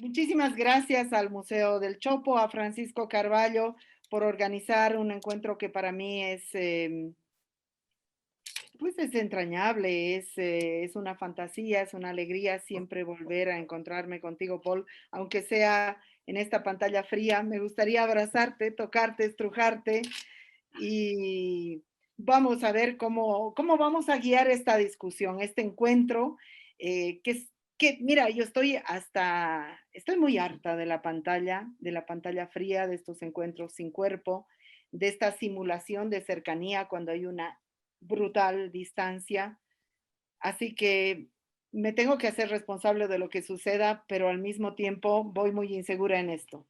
Muchísimas gracias al Museo del Chopo, a Francisco Carvalho, por organizar un encuentro que para mí pues es entrañable, es una fantasía, es una alegría siempre volver a encontrarme contigo, Paul, aunque sea en esta pantalla fría. Me gustaría abrazarte, tocarte, estrujarte y vamos a ver cómo vamos a guiar esta discusión, este encuentro, mira, yo estoy muy harta de la pantalla fría, de estos encuentros sin cuerpo, de esta simulación de cercanía cuando hay una brutal distancia. Así que me tengo que hacer responsable de lo que suceda, pero al mismo tiempo voy muy insegura en esto.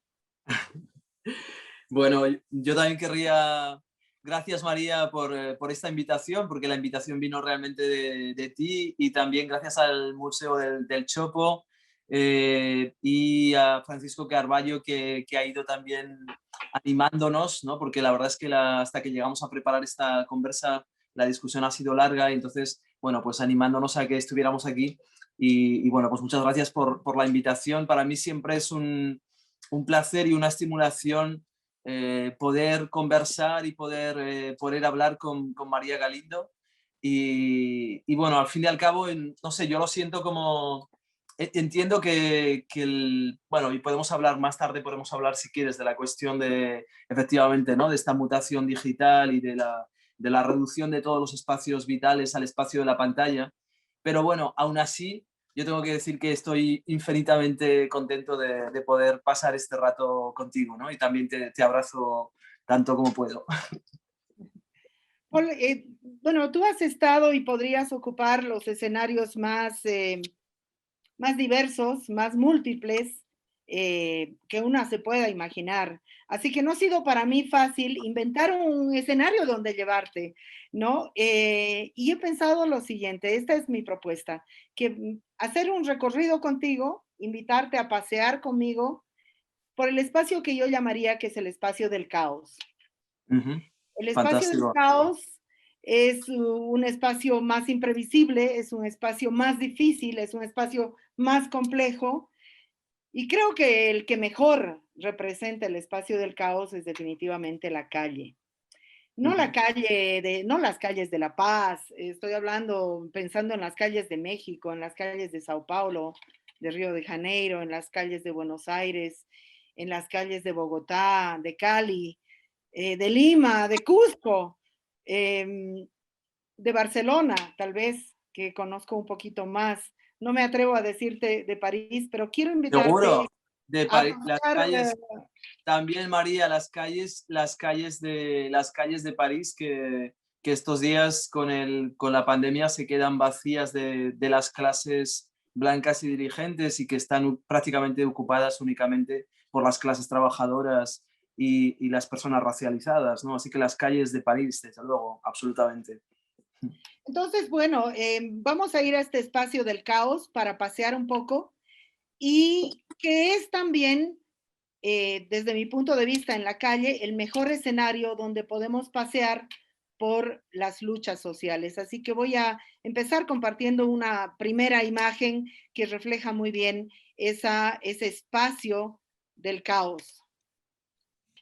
Bueno, yo también querría, gracias María por esta invitación, porque la invitación vino realmente de ti y también gracias al Museo del Chopo y a Francisco Carballo que ha ido también animándonos, ¿no? Porque la verdad es que hasta que llegamos a preparar esta conversa, la discusión ha sido larga y entonces, bueno, pues animándonos a que estuviéramos aquí y bueno, pues muchas gracias por la invitación. Para mí siempre es un placer y una estimulación poder conversar y poder hablar con María Galindo. Y bueno, al fin y al cabo, no sé, yo lo siento como... Entiendo bueno, y podemos hablar más tarde, podemos hablar si quieres de la cuestión de, efectivamente, ¿no? De esta mutación digital y de la reducción de todos los espacios vitales al espacio de la pantalla. Pero bueno, aún así, yo tengo que decir que estoy infinitamente contento de poder pasar este rato contigo, ¿no? Y también te abrazo tanto como puedo. Paul, bueno, tú has estado y podrías ocupar los escenarios más diversos, más múltiples que una se pueda imaginar. Así que no ha sido para mí fácil inventar un escenario donde llevarte, ¿no? Y he pensado lo siguiente, esta es mi propuesta, que hacer un recorrido contigo, invitarte a pasear conmigo por el espacio que yo llamaría que es el espacio del caos. Ujú. El espacio del Fantástico. caos es un espacio más imprevisible, es un espacio más difícil, es un espacio más complejo y creo que el que mejor representa el espacio del caos es definitivamente la calle. No la Ujú. calle no las calles de La Paz, estoy hablando, pensando en las calles de México, en las calles de Sao Paulo, de Río de Janeiro, en las calles de Buenos Aires, en las calles de Bogotá, de Cali, de Lima, de Cusco, de Barcelona, tal vez, que conozco un poquito más. No me atrevo a decirte de París, pero quiero invitarte Seguro. De a Las pasar. calles, también María, las calles de París que estos días con la pandemia se quedan vacías de las clases blancas y dirigentes y que están prácticamente ocupadas únicamente por las clases trabajadoras y las personas racializadas, ¿no? Así que las calles de París, desde luego, absolutamente. Entonces, bueno, vamos a ir a este espacio del caos para pasear un poco y que es también, desde mi punto de vista en la calle, el mejor escenario donde podemos pasear por las luchas sociales. Así que voy a empezar compartiendo una primera imagen que refleja muy bien ese espacio del caos.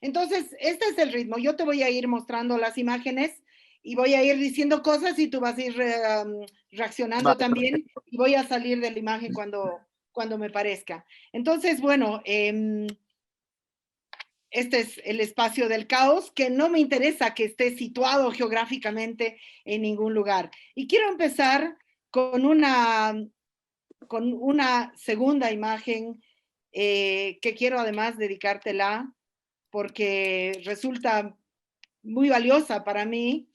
Entonces, este es el ritmo. Yo te voy a ir mostrando las imágenes y voy a ir diciendo cosas y tú vas a ir reaccionando Vale, también perfecto. y voy a salir de la imagen cuando me parezca. Entonces, bueno, este es el espacio del caos, que no me interesa que esté situado geográficamente en ningún lugar. Y quiero empezar con una segunda imagen que quiero además dedicártela porque resulta muy valiosa para mí,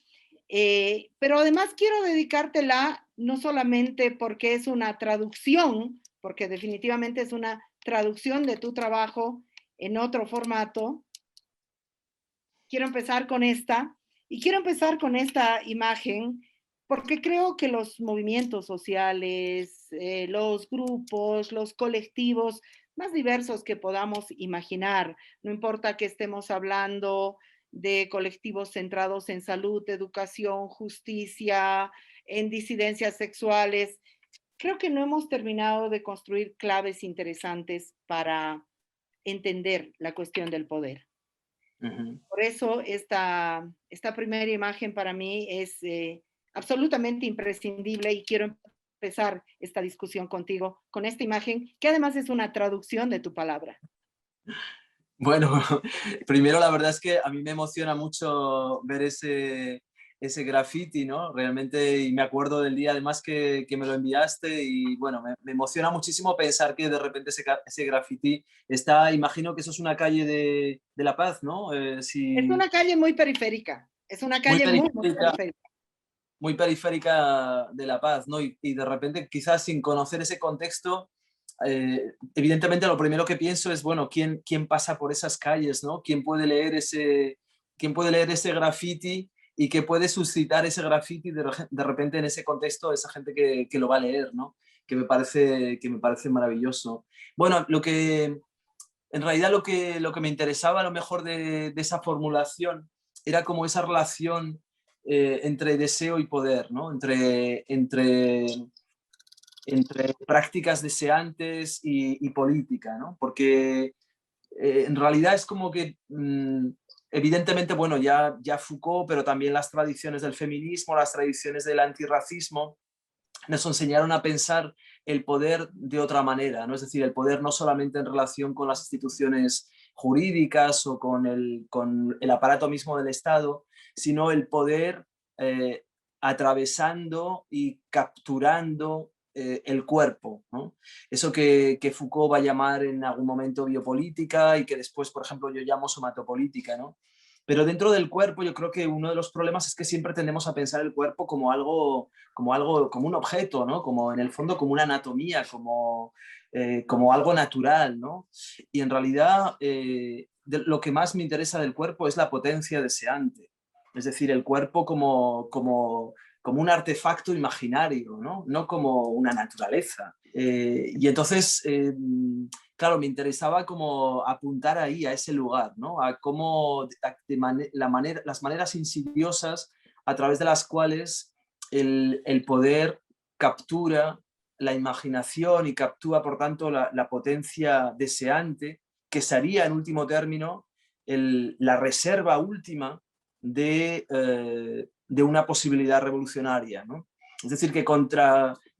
pero además quiero dedicártela no solamente porque es una traducción, porque definitivamente es una traducción de tu trabajo en otro formato. Quiero empezar con esta y quiero empezar con esta imagen porque creo que los movimientos sociales, los grupos, los colectivos más diversos que podamos imaginar, no importa que estemos hablando de colectivos centrados en salud, educación, justicia, en disidencias sexuales, creo que no hemos terminado de construir claves interesantes para entender la cuestión del poder. Ujú. Por eso esta primera imagen para mí es absolutamente imprescindible y quiero empezar esta discusión contigo con esta imagen, que además es una traducción de tu palabra. Bueno, primero la verdad es que a mí me emociona mucho ver ese graffiti, ¿no? Realmente, y me acuerdo del día además que me lo enviaste y bueno, me emociona muchísimo pensar que de repente ese graffiti está, imagino que eso es una calle de La Paz, ¿no? Es una calle muy periférica, es una Muy calle muy, muy periférica, periférica. muy periférica de La Paz, ¿no? Y de repente, quizás sin conocer ese contexto, evidentemente lo primero que pienso es, bueno, ¿quién pasa por esas calles, ¿no? ¿Quién puede leer ese graffiti y qué puede suscitar ese graffiti de repente en ese contexto, esa gente que lo va a leer, ¿no? Que me parece maravilloso. Bueno, en realidad lo que me interesaba a lo mejor de esa formulación era como esa relación entre deseo y poder, ¿no? Entre prácticas deseantes y política, ¿no? Porque en realidad es como que, evidentemente, bueno, ya Foucault, pero también las tradiciones del feminismo, las tradiciones del antirracismo, nos enseñaron a pensar el poder de otra manera, ¿no? Es decir, el poder no solamente en relación con las instituciones jurídicas o con el aparato mismo del Estado, sino el poder atravesando y capturando el cuerpo, ¿no? Eso que Foucault va a llamar en algún momento biopolítica y que después, por ejemplo, yo llamo somatopolítica, ¿no? Pero dentro del cuerpo yo creo que uno de los problemas es que siempre tendemos a pensar el cuerpo como un objeto, ¿no? Como en el fondo como una anatomía, como algo natural, ¿no? Y en realidad lo que más me interesa del cuerpo es la potencia deseante, es decir, el cuerpo como un artefacto imaginario, ¿no? No como una naturaleza. Y entonces, claro, me interesaba como apuntar ahí, a ese lugar, ¿no? A cómo las maneras insidiosas a través de las cuales el poder captura la imaginación y captura, por tanto, la potencia deseante, que sería, en último término, la reserva última de una posibilidad revolucionaria, ¿no? Es decir,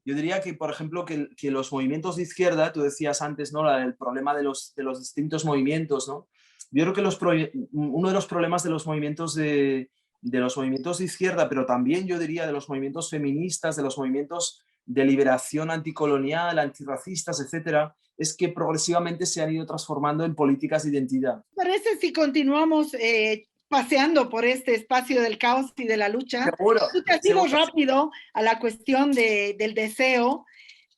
yo diría que, por ejemplo, que los movimientos de izquierda, tú decías antes, ¿no? El problema de los distintos movimientos, ¿no? Yo creo que uno de los problemas de los movimientos de izquierda, pero también yo diría de los movimientos feministas, de los movimientos de liberación anticolonial, antirracistas, etcétera, es que progresivamente se han ido transformando en políticas de identidad. Parece si continuamos paseando por este espacio del caos y de la lucha. Seguro, Tú te has ido seguro. rápido a la cuestión del deseo,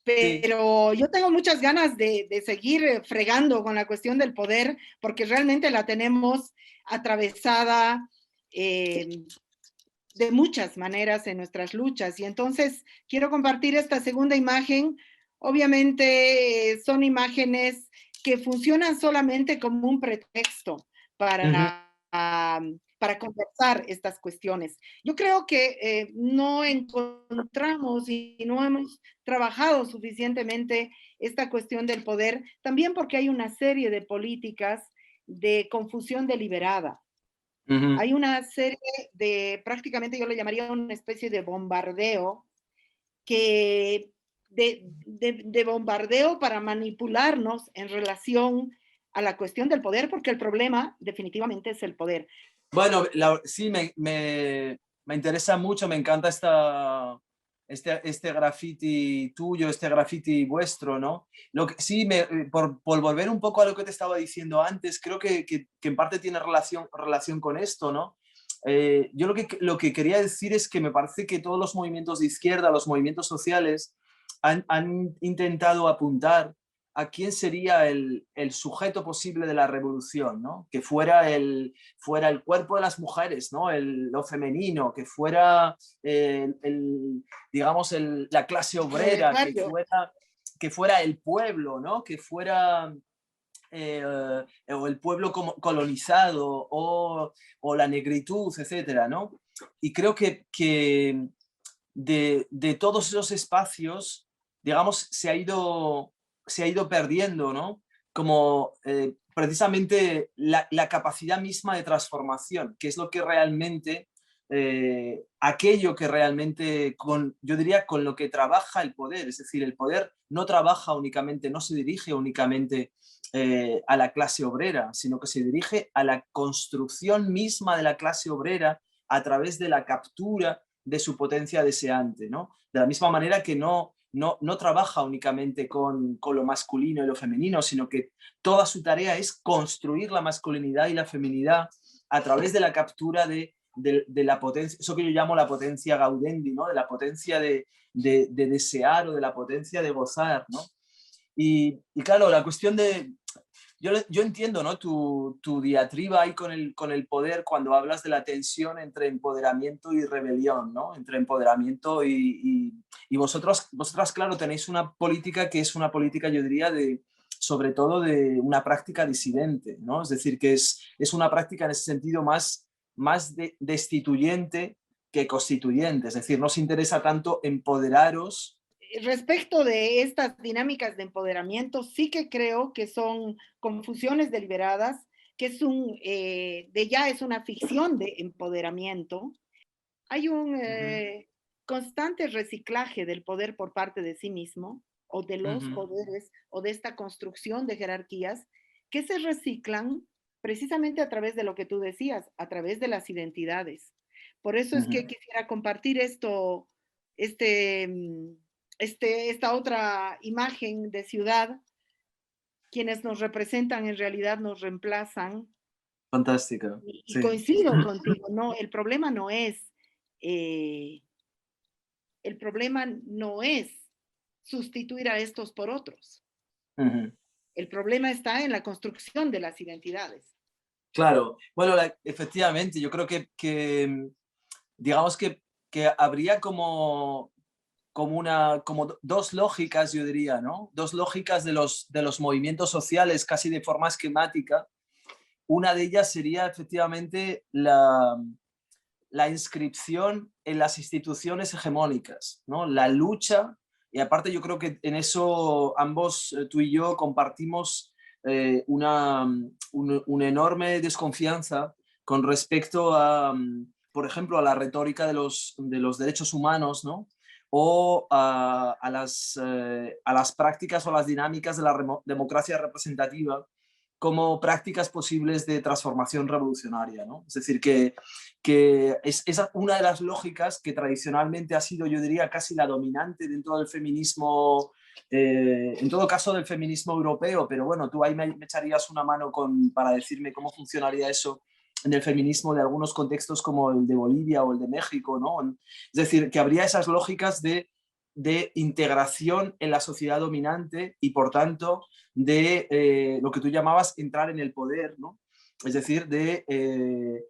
Sí. pero yo tengo muchas ganas de seguir fregando con la cuestión del poder, porque realmente la tenemos atravesada de muchas maneras en nuestras luchas. Y entonces quiero compartir esta segunda imagen. Obviamente son imágenes que funcionan solamente como un pretexto Uh-huh. para conversar estas cuestiones. Yo creo que no encontramos y no hemos trabajado suficientemente esta cuestión del poder, también porque hay una serie de políticas de confusión deliberada. Uh-huh. Hay una serie prácticamente yo le llamaría una especie de bombardeo de bombardeo para manipularnos en relación a la cuestión del poder, porque el problema definitivamente es el poder. Bueno, sí, me interesa mucho, me encanta este graffiti tuyo, este graffiti vuestro, ¿no? Sí, por volver un poco a lo que te estaba diciendo antes, creo que en parte tiene relación con esto, ¿no? Yo lo que quería decir es que me parece que todos los movimientos de izquierda, los movimientos sociales, han intentado apuntar a quién sería el sujeto posible de la revolución, ¿no? Que fuera el cuerpo de las mujeres, ¿no? Lo femenino, que fuera, digamos, la clase obrera, que fuera el pueblo, ¿no? Que fuera o el pueblo colonizado o la negritud, etcétera, ¿no? Y creo que de todos esos espacios digamos, se ha ido perdiendo, ¿no? Como precisamente la capacidad misma de transformación, que es lo que realmente, aquello que realmente, yo diría, con lo que trabaja el poder. Es decir, el poder no trabaja únicamente, no se dirige únicamente a la clase obrera, sino que se dirige a la construcción misma de la clase obrera a través de la captura de su potencia deseante, ¿no? De la misma manera que no trabaja únicamente con lo masculino y lo femenino, sino que toda su tarea es construir la masculinidad y la feminidad a través de la captura de la potencia, eso que yo llamo la potencia gaudendi, ¿no? De la potencia de desear o de la potencia de gozar, ¿no? Y claro, la cuestión de, yo entiendo, ¿no? Tu diatriba ahí con el poder cuando hablas de la tensión entre empoderamiento y rebelión, ¿no? Entre empoderamiento y vosotras, claro, tenéis una política que es una política, yo diría, sobre todo de una práctica disidente, ¿no? Es decir, que es una práctica en ese sentido más destituyente que constituyente. Es decir, no os interesa tanto empoderaros. Respecto de estas dinámicas de empoderamiento, sí que creo que son confusiones deliberadas, que ya es una ficción de empoderamiento. Hay un constante reciclaje del poder por parte de sí mismo, o de los poderes, o de esta construcción de jerarquías, que se reciclan precisamente a través de lo que tú decías, a través de las identidades. Por eso es que quisiera compartir este, mm, esta otra imagen de ciudad. Quienes nos representan en realidad nos reemplazan. Fantástica, Y sí. coincido contigo, no, eh, el problema no es sustituir a estos por otros. El problema está en la construcción de las identidades. Claro, bueno, efectivamente, yo creo que digamos que habría como dos lógicas, yo diría, ¿no? Dos lógicas de los movimientos sociales casi de forma esquemática. Una de ellas sería efectivamente la inscripción en las instituciones hegemónicas, ¿no? La lucha, y aparte yo creo que en eso ambos, tú y yo, compartimos una enorme desconfianza con respecto a, por ejemplo, a la retórica de los derechos humanos, ¿no? O a las prácticas o las dinámicas de la democracia representativa como prácticas posibles de transformación revolucionaria, ¿no? Es decir, que es una de las lógicas que tradicionalmente ha sido, yo diría, casi la dominante dentro del feminismo, en todo caso del feminismo europeo, pero bueno, tú ahí me echarías una mano para decirme cómo funcionaría eso en el feminismo de algunos contextos como el de Bolivia o el de México, ¿no? Es decir, que habría esas lógicas de integración en la sociedad dominante y, por tanto, de lo que tú llamabas entrar en el poder, ¿no? Es decir, de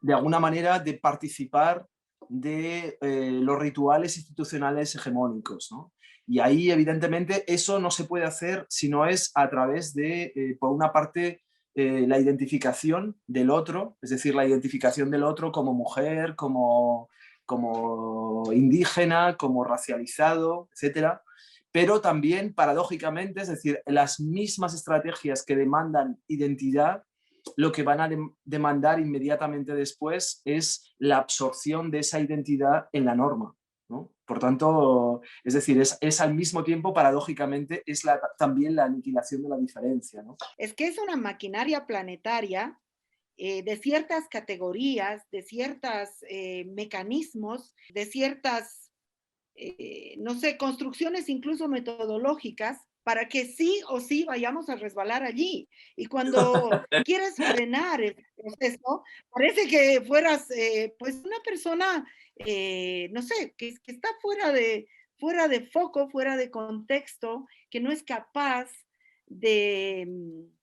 alguna manera de participar de los rituales institucionales hegemónicos, ¿no? Y ahí, evidentemente, eso no se puede hacer si no es a través de, por una parte, la identificación del otro, es decir, la identificación del otro como mujer, como indígena, como racializado, etcétera, pero también paradójicamente, es decir, las mismas estrategias que demandan identidad, lo que van a demandar inmediatamente después es la absorción de esa identidad en la norma, ¿no? Por tanto, es decir, es al mismo tiempo, paradójicamente, también la aniquilación de la diferencia, ¿no? Es que es una maquinaria planetaria de ciertas categorías, de ciertos mecanismos, de ciertas, no sé, construcciones incluso metodológicas para que sí o sí vayamos a resbalar allí. Y cuando quieres frenar el proceso, parece que fueras pues una persona, no sé, que está fuera de foco, fuera de contexto, que no es capaz de,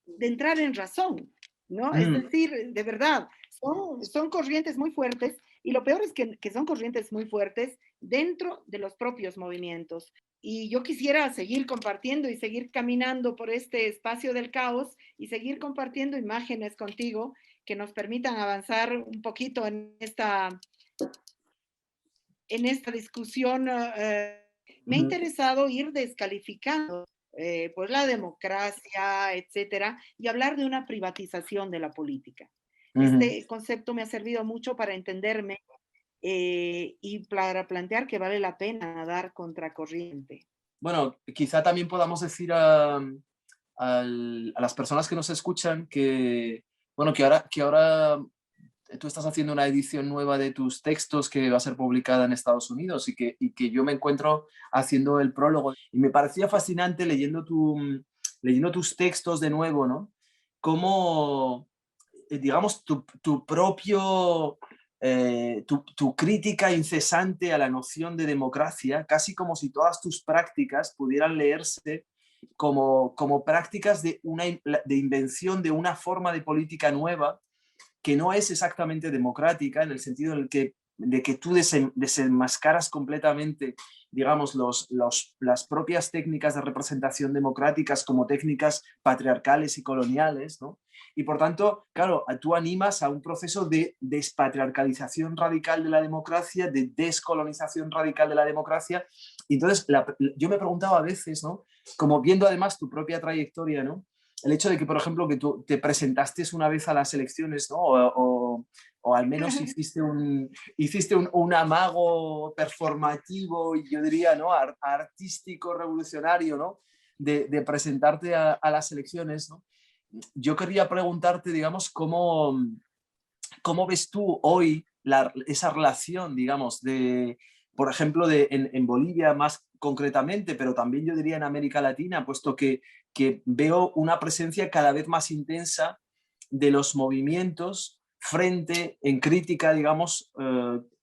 de entrar en razón, ¿no? Es decir, de verdad, son corrientes muy fuertes y lo peor es que son corrientes muy fuertes dentro de los propios movimientos. Y yo quisiera seguir compartiendo y seguir caminando por este espacio del caos y seguir compartiendo imágenes contigo que nos permitan avanzar un poquito en esta discusión me ha interesado ir descalificando pues la democracia, etcétera, y hablar de una privatización de la política. Este concepto me ha servido mucho para entenderme y para plantear que vale la pena nadar contracorriente. Bueno, quizá también podamos decir a las personas que nos escuchan que, bueno, que ahora tú estás haciendo una edición nueva de tus textos que va a ser publicada en Estados Unidos y que yo me encuentro haciendo el prólogo. Y me parecía fascinante leyendo tus textos de nuevo, ¿no? Cómo, digamos, tu propio... tu crítica incesante a la noción de democracia, casi como si todas tus prácticas pudieran leerse como prácticas de invención de una forma de política nueva que no es exactamente democrática en el sentido de que tú desenmascaras completamente, digamos, las propias técnicas de representación democráticas como técnicas patriarcales y coloniales, ¿no? Y por tanto, claro, tú animas a un proceso de despatriarcalización radical de la democracia, de descolonización radical de la democracia. Y entonces, yo me preguntaba a veces, ¿no? Como viendo además tu propia trayectoria, ¿no? El hecho de que, por ejemplo, que tú te presentaste una vez a las elecciones, ¿no? O al menos hiciste un amago performativo y yo diría, ¿no? Artístico, revolucionario, ¿no? De presentarte a las elecciones, ¿no? Yo quería preguntarte, digamos, cómo ves tú hoy esa relación, digamos, por ejemplo, en Bolivia más concretamente, pero también yo diría en América Latina, puesto que veo una presencia cada vez más intensa de los movimientos en crítica, digamos,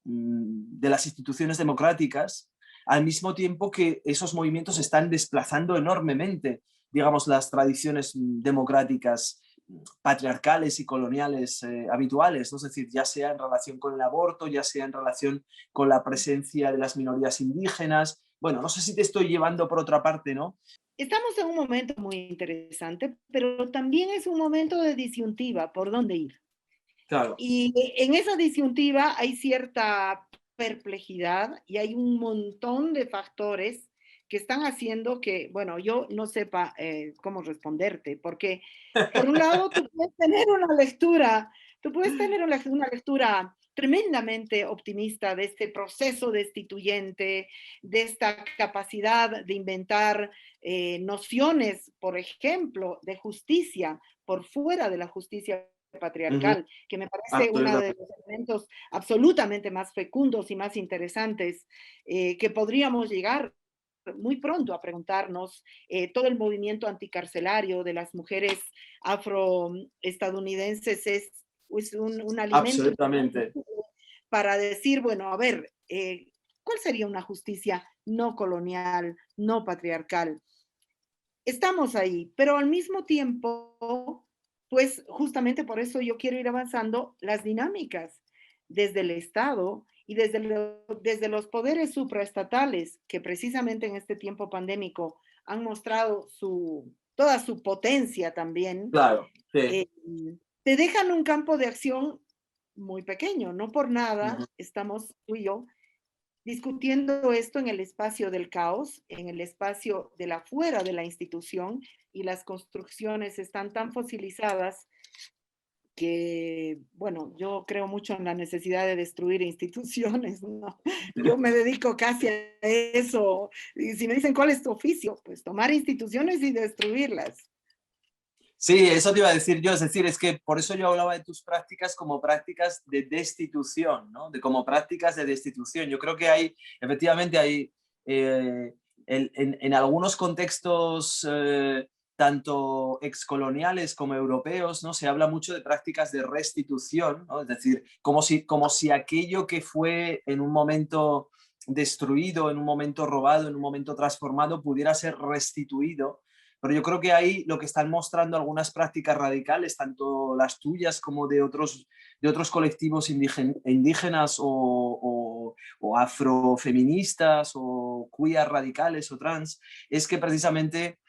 de las instituciones democráticas, al mismo tiempo que esos movimientos están desplazando enormemente, digamos, las tradiciones democráticas patriarcales y coloniales habituales, ¿no? Es decir, ya sea en relación con el aborto, ya sea en relación con la presencia de las minorías indígenas. Bueno, no sé si te estoy llevando por otra parte, ¿no? Estamos en un momento muy interesante, pero también es un momento de disyuntiva, ¿por dónde ir? Claro. Y en esa disyuntiva hay cierta perplejidad y hay un montón de factores que están haciendo que, bueno, yo no sepa cómo responderte, porque por un lado tú puedes tener una lectura, tú puedes tener una lectura tremendamente optimista de este proceso destituyente, de esta capacidad de inventar nociones, por ejemplo, de justicia por fuera de la justicia patriarcal, que me parece uno de los elementos absolutamente más fecundos y más interesantes que podríamos llegar muy pronto a preguntarnos todo el movimiento anticarcelario de las mujeres afroestadounidenses es un alimento Absolutamente. para decir, bueno, a ver, ¿cuál sería una justicia no colonial, no patriarcal? Estamos ahí, pero al mismo tiempo, pues justamente por eso yo quiero ir avanzando las dinámicas desde el Estado y desde los poderes supraestatales que precisamente en este tiempo pandémico han mostrado toda su potencia también, Claro, sí. eh, te dejan un campo de acción muy pequeño. No por nada estamos tú y yo discutiendo esto en el espacio del caos, en el espacio de la fuera de la institución, y las construcciones están tan fosilizadas que, bueno, yo creo mucho en la necesidad de destruir instituciones, ¿no? Yo me dedico casi a eso. Y si me dicen, ¿cuál es tu oficio? Pues tomar instituciones y destruirlas. Sí, eso te iba a decir yo, es decir, es que por eso yo hablaba de tus prácticas como prácticas de destitución, ¿no? Como prácticas de destitución. Yo creo que efectivamente eh, en algunos contextos, tanto excoloniales como europeos, ¿no? Se habla mucho de prácticas de restitución, ¿no? Es decir, como si aquello que fue en un momento destruido, en un momento robado, en un momento transformado, pudiera ser restituido. Pero yo creo que ahí lo que están mostrando algunas prácticas radicales, tanto las tuyas como de otros colectivos indígenas o afrofeministas o queer radicales o trans, es que precisamente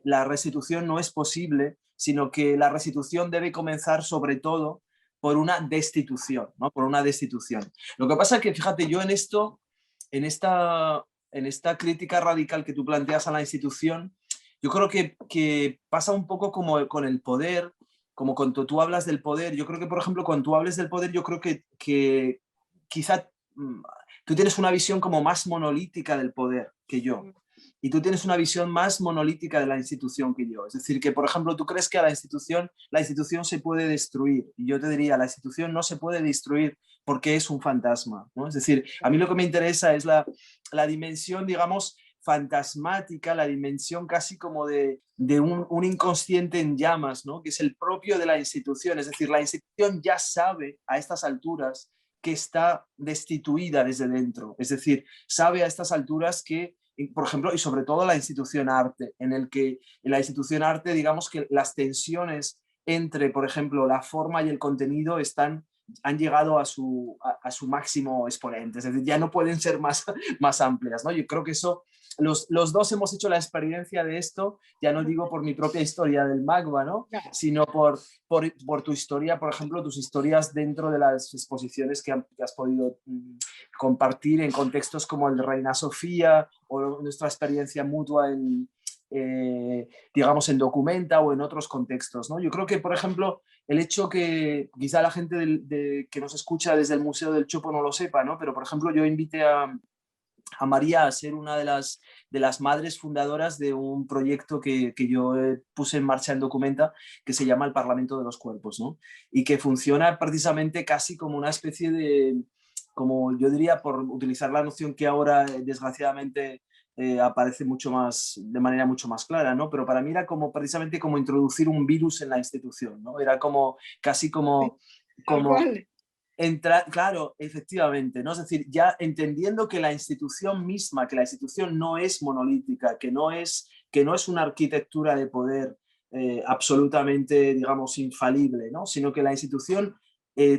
la restitución no es posible, sino que la restitución debe comenzar sobre todo por una destitución, ¿no? Por una destitución. Lo que pasa es que, fíjate, yo en esta en esta crítica radical que tú planteas a la institución, yo creo que pasa un poco como con el poder, como cuando tú hablas del poder. Yo creo que, por ejemplo, cuando tú hables del poder, yo creo que quizá tú tienes una visión como más monolítica del poder que yo. Y tú tienes una visión más monolítica de la institución que yo. Es decir, que, por ejemplo, tú crees que a la institución se puede destruir. Y yo te diría, la institución no se puede destruir porque es un fantasma, ¿no? Es decir, a mí lo que me interesa es la dimensión, digamos, fantasmática, la dimensión casi como de un inconsciente en llamas, ¿no? Que es el propio de la institución. Es decir, la institución ya sabe a estas alturas que está destituida desde dentro. Es decir, sabe a estas alturas que, por ejemplo, y sobre todo la institución arte, en la institución arte, digamos que las tensiones entre, por ejemplo, la forma y el contenido han llegado a su máximo exponente. Es decir, ya no pueden ser más amplias, ¿no? Yo creo que eso, los dos hemos hecho la experiencia de esto, ya no digo por mi propia historia del Magma, ¿no? Sino por tu historia, por ejemplo, tus historias dentro de las exposiciones que has podido compartir en contextos como el de Reina Sofía o nuestra experiencia mutua digamos, en Documenta o en otros contextos, ¿no? Yo creo que, por ejemplo, el hecho que quizá la gente que nos escucha desde el Museo del Chopo no lo sepa, ¿no? Pero, por ejemplo, yo invité a María a ser una de las madres fundadoras de un proyecto que yo puse en marcha en Documenta, que se llama el Parlamento de los Cuerpos, ¿no? Y que funciona precisamente casi como una especie de, como yo diría, por utilizar la noción que ahora desgraciadamente aparece de manera mucho más clara, ¿no? Pero para mí era como precisamente como introducir un virus en la institución, ¿no? Era como casi como, Tal cual. Claro, efectivamente, ¿no? Es decir, ya entendiendo que la institución misma, que la institución no es monolítica, que no es una arquitectura de poder absolutamente, digamos, infalible, ¿no? Sino que la institución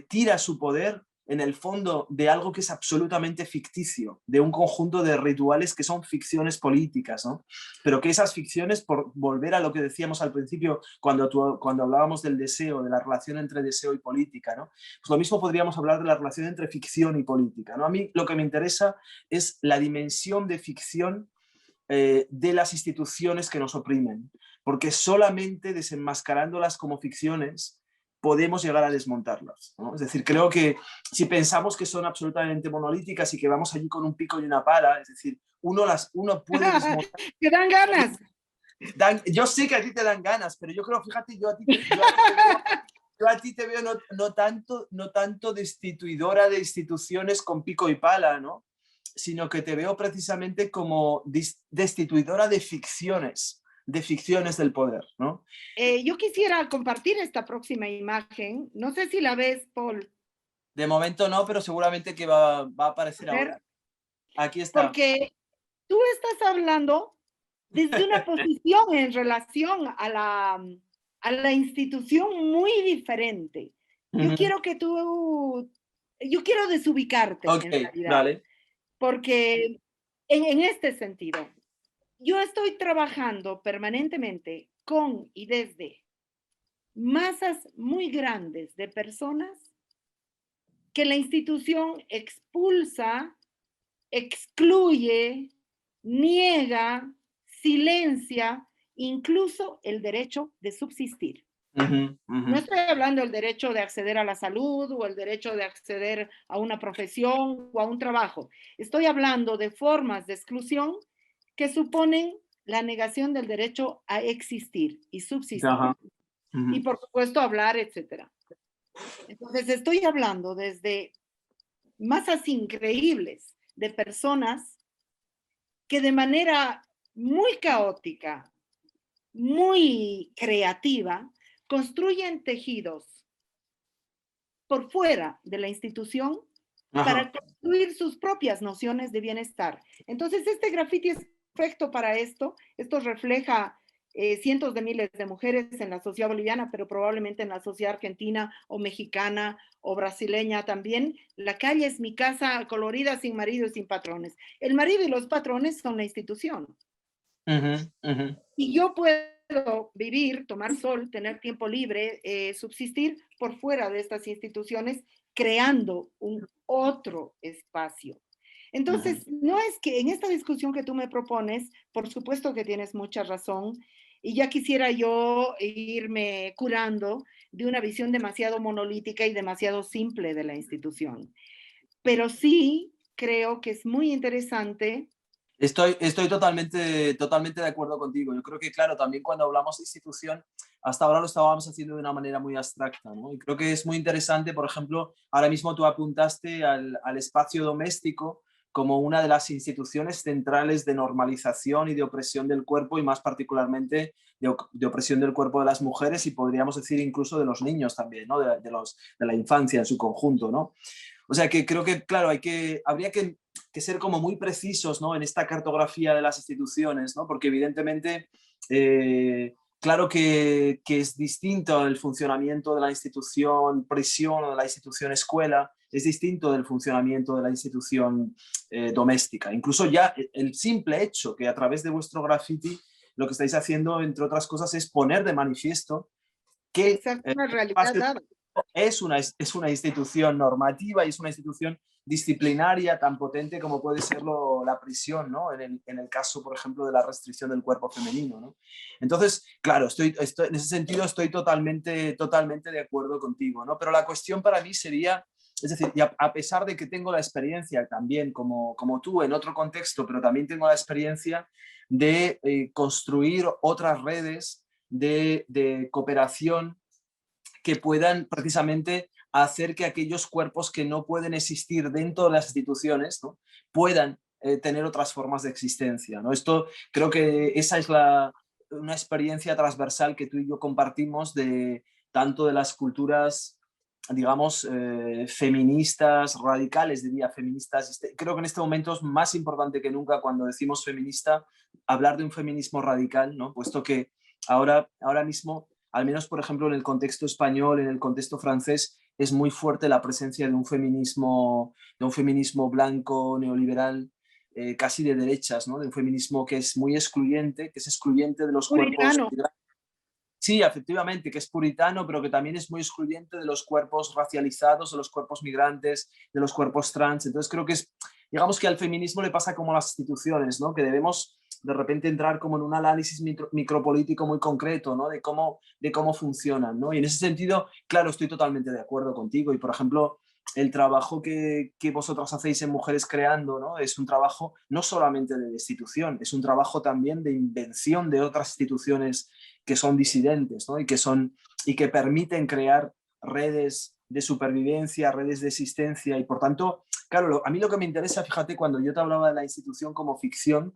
tira su poder en el fondo de algo que es absolutamente ficticio, de un conjunto de rituales que son ficciones políticas, ¿no? Pero que esas ficciones, por volver a lo que decíamos al principio cuando hablábamos del deseo, de la relación entre deseo y política, ¿no? Pues lo mismo podríamos hablar de la relación entre ficción y política, ¿no? A mí lo que me interesa es la dimensión de ficción de las instituciones que nos oprimen, porque solamente desenmascarándolas como ficciones podemos llegar a desmontarlas, ¿no? Es decir, creo que si pensamos que son absolutamente monolíticas y que vamos allí con un pico y una pala, es decir, uno puede desmontar. Te dan ganas. Yo sé que a ti te dan ganas, pero yo creo, fíjate, yo a ti te veo no tanto destituidora de instituciones con pico y pala, ¿no? Sino que te veo precisamente como destituidora de ficciones del poder, ¿no? Yo quisiera compartir esta próxima imagen. No sé si la ves, Paul. De momento no, pero seguramente que va a aparecer A ver, ahora. Aquí está. porque tú estás hablando desde una posición en relación a la institución muy diferente. Yo quiero yo quiero desubicarte Ok, en realidad, vale. porque en este sentido, yo estoy trabajando permanentemente con y desde masas muy grandes de personas que la institución expulsa, excluye, niega, silencia, incluso el derecho de subsistir. No estoy hablando del derecho de acceder a la salud o el derecho de acceder a una profesión o a un trabajo. Estoy hablando de formas de exclusión que suponen la negación del derecho a existir y subsistir. Ajá. Y por supuesto hablar, etcétera. Entonces estoy hablando desde masas increíbles de personas que de manera muy caótica, muy creativa, construyen tejidos por fuera de la institución para construir sus propias nociones de bienestar. Entonces, este graffiti es perfecto para esto. Esto refleja cientos de miles de mujeres en la sociedad boliviana, pero probablemente en la sociedad argentina o mexicana o brasileña también. La calle es mi casa colorida, sin marido y sin patrones. El marido y los patrones son la institución. Y yo puedo vivir, tomar sol, tener tiempo libre, subsistir por fuera de estas instituciones, creando un otro espacio. Entonces, no es que en esta discusión que tú me propones, por supuesto que tienes mucha razón, y ya quisiera yo irme curando de una visión demasiado monolítica y demasiado simple de la institución. Pero sí creo que es muy interesante. Estoy totalmente de acuerdo contigo. Yo creo que, claro, también cuando hablamos de institución, hasta ahora lo estábamos haciendo de una manera muy abstracta, ¿no? Y creo que es muy interesante, por ejemplo, ahora mismo tú apuntaste al espacio doméstico como una de las instituciones centrales de normalización y de opresión del cuerpo, y más particularmente de opresión del cuerpo de las mujeres, y podríamos decir incluso de los niños también, ¿no? De la infancia en su conjunto, ¿no? O sea que creo que, claro, habría que ser como muy precisos, ¿no? En esta cartografía de las instituciones, ¿no? Porque evidentemente, claro que es distinto el funcionamiento de la institución prisión o de la institución escuela, es distinto del funcionamiento de la institución doméstica. Incluso ya el simple hecho que a través de vuestro graffiti lo que estáis haciendo, entre otras cosas, es poner de manifiesto que Esa es una realidad espacio dada. es una institución normativa y es una institución disciplinaria tan potente como puede serlo la prisión, ¿no? En el caso, por ejemplo, de la restricción del cuerpo femenino, ¿no? Entonces, claro, en ese sentido estoy totalmente de acuerdo contigo, ¿no? Pero la cuestión para mí sería, es decir, a pesar de que tengo la experiencia también, como tú, en otro contexto, pero también tengo la experiencia de construir otras redes de cooperación que puedan precisamente hacer que aquellos cuerpos que no pueden existir dentro de las instituciones, ¿no? Puedan tener otras formas de existencia, ¿no? Esto creo que esa es una experiencia transversal que tú y yo compartimos de tanto de las culturas, digamos, feministas, radicales, diría, feministas. Creo que en este momento es más importante que nunca, cuando decimos feminista, hablar de un feminismo radical, ¿no? Puesto que ahora mismo, al menos por ejemplo en el contexto español, en el contexto francés, es muy fuerte la presencia de un feminismo blanco, neoliberal, casi de derechas, ¿no? De un feminismo que es muy excluyente, que es excluyente de los cuerpos Puritano. migrantes. Sí, efectivamente, que es puritano, pero que también es muy excluyente de los cuerpos racializados, de los cuerpos migrantes, de los cuerpos trans. Entonces creo que digamos que al feminismo le pasa como a las instituciones, ¿no? Que debemos de repente entrar como en un análisis micropolítico muy concreto, ¿no? De cómo funcionan, ¿no? Y en ese sentido, claro, estoy totalmente de acuerdo contigo. Y por ejemplo, el trabajo que vosotras hacéis en Mujeres Creando, ¿no? Es un trabajo no solamente de destitución, es un trabajo también de invención de otras instituciones que son disidentes, ¿no? Y que permiten crear redes de supervivencia, redes de existencia, y por tanto, claro, a mí lo que me interesa, fíjate, cuando yo te hablaba de la institución como ficción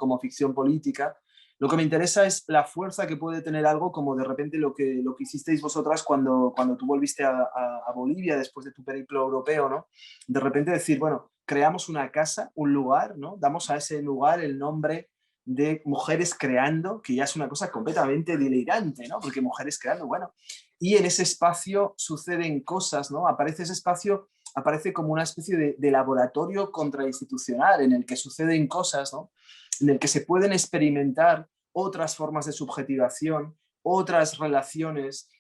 política, lo que me interesa es la fuerza que puede tener algo como de repente lo que hicisteis vosotras cuando tú volviste a Bolivia después de tu periplo europeo, ¿no? De repente decir, bueno, creamos una casa, un lugar, ¿no? Damos a ese lugar el nombre de Mujeres Creando, que ya es una cosa completamente delirante, ¿no? Porque Mujeres Creando, bueno, y en ese espacio suceden cosas, ¿no? Aparece ese espacio, aparece como una especie de laboratorio contrainstitucional en el que suceden cosas, ¿no? En el que se pueden experimentar otras formas de subjetivación, otras relaciones,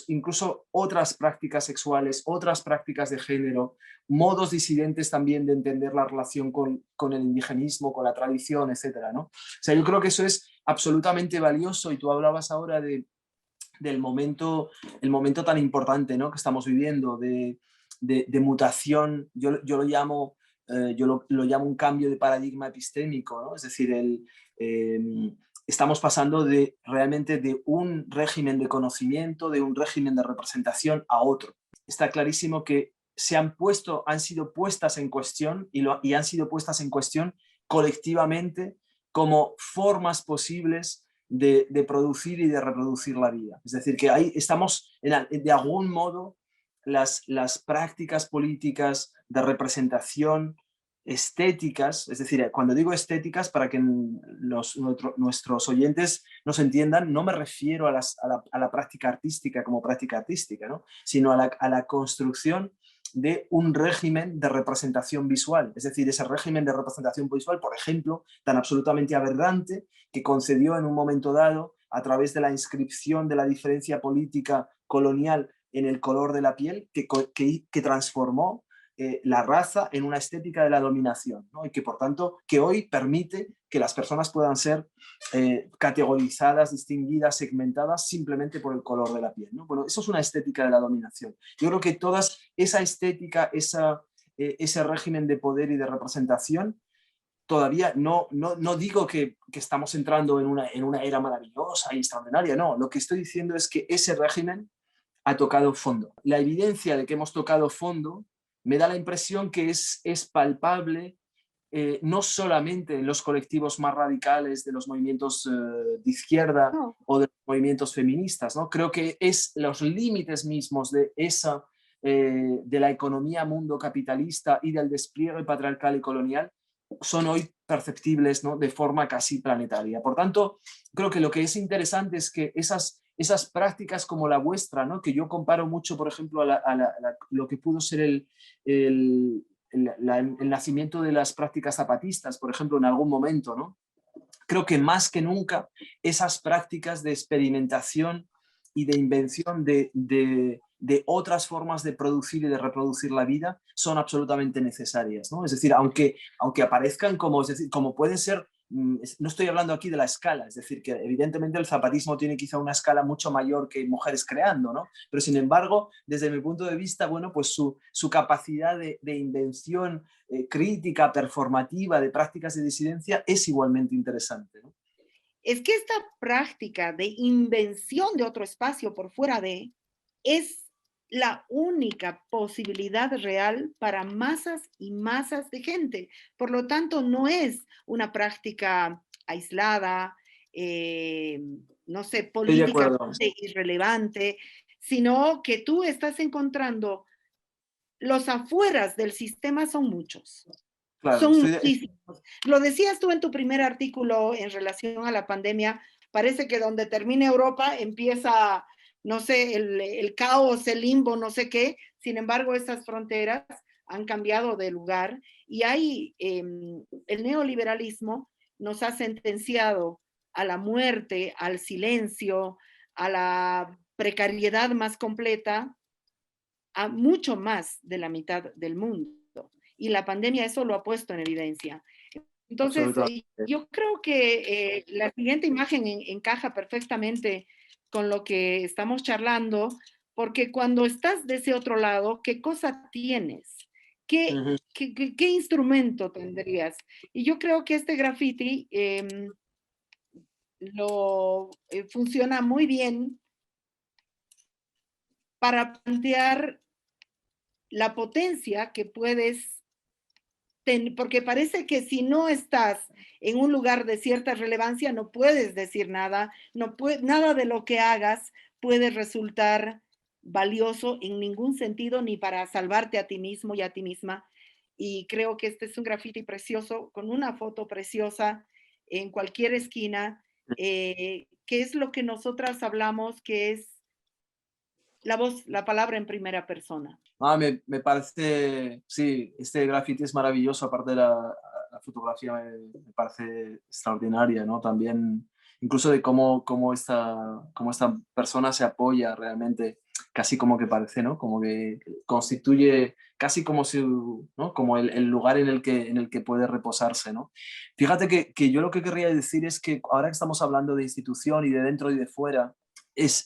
incluso otras prácticas sexuales, otras prácticas de género, modos disidentes también de entender la relación con el indigenismo, con la tradición, etcétera, ¿no? O sea, yo creo que eso es absolutamente valioso, y tú hablabas ahora del momento, el momento tan importante, ¿no? Que estamos viviendo, de mutación. Yo lo llamo, lo llamo un cambio de paradigma epistémico, ¿no? Es decir, estamos pasando realmente de un régimen de conocimiento, de un régimen de representación a otro. Está clarísimo que han sido puestas en cuestión, y han sido puestas en cuestión colectivamente como formas posibles de producir y de reproducir la vida. Es decir, que ahí estamos, de algún modo, las prácticas políticas de representación estéticas, es decir, cuando digo estéticas, para que nuestros oyentes nos entiendan, no me refiero a la práctica artística como práctica artística, ¿no? Sino a la construcción de un régimen de representación visual. Es decir, ese régimen de representación visual, por ejemplo, tan absolutamente aberrante, que concedió en un momento dado, a través de la inscripción de la diferencia política colonial en el color de la piel, que transformó la raza en una estética de la dominación, ¿no? Y que por tanto, que hoy permite que las personas puedan ser categorizadas, distinguidas, segmentadas simplemente por el color de la piel, ¿no? Bueno, eso es una estética de la dominación. Yo creo que toda esa estética, ese régimen de poder y de representación, todavía no digo que estamos entrando en una era maravillosa y extraordinaria, no. Lo que estoy diciendo es que ese régimen ha tocado fondo. La evidencia de que hemos tocado fondo me da la impresión que es palpable, no solamente en los colectivos más radicales de los movimientos de izquierda No, o de los movimientos feministas, ¿no? Creo que es los límites mismos de la economía mundo capitalista y del despliegue patriarcal y colonial son hoy perceptibles, ¿no? De forma casi planetaria. Por tanto, creo que lo que es interesante es que esas prácticas como la vuestra, ¿no? Que yo comparo mucho, por ejemplo, lo que pudo ser el, el nacimiento de las prácticas zapatistas, por ejemplo, en algún momento, ¿no? Creo que más que nunca esas prácticas de experimentación y de invención de otras formas de producir y de reproducir la vida son absolutamente necesarias, ¿no? Es decir, aunque aparezcan como, es decir, como pueden ser, no estoy hablando aquí de la escala, es decir, que evidentemente el zapatismo tiene quizá una escala mucho mayor que mujeres creando, ¿no? Pero sin embargo, desde mi punto de vista, bueno, pues su capacidad de invención crítica, performativa, de prácticas de disidencia es igualmente interesante, ¿no? es que esta práctica de invención de otro espacio por fuera de es la única posibilidad real para masas y masas de gente. Por lo tanto, no es una práctica aislada, eh, no sé, Estoy de acuerdo. políticamente irrelevante, sino que tú estás encontrando los afueras del sistema son muchos. Claro, Son muchísimos. Lo decías tú en tu primer artículo en relación a la pandemia, parece que donde termina Europa empieza, no sé, el caos, el limbo, no sé qué. Sin embargo, esas fronteras han cambiado de lugar y hay, el neoliberalismo nos ha sentenciado a la muerte, al silencio, a la precariedad más completa, a mucho más de la mitad del mundo. Y la pandemia eso lo ha puesto en evidencia. Entonces, absolutamente. yo creo que la siguiente imagen encaja perfectamente con lo que estamos charlando, porque cuando estás de ese otro lado, ¿qué cosa tienes? ¿Qué, Ujú. qué instrumento tendrías? Y yo creo que este graffiti funciona muy bien para plantear la potencia que puedes porque parece que si no estás en un lugar de cierta relevancia, no puedes decir nada, nada de lo que hagas puede resultar valioso en ningún sentido, ni para salvarte a ti mismo y a ti misma. Y creo que este es un graffiti precioso, con una foto preciosa en cualquier esquina, que es lo que nosotras hablamos, que es la voz, la palabra en primera persona. Me parece, sí, este graffiti es maravilloso, aparte de la fotografía me parece extraordinaria, ¿no? También, incluso de cómo esta persona se apoya realmente, casi como que parece, ¿no? Como que constituye casi como, si, ¿no? Como el lugar en el que puede reposarse, ¿no? Fíjate que yo lo que querría decir es que ahora que estamos hablando de institución y de dentro y de fuera,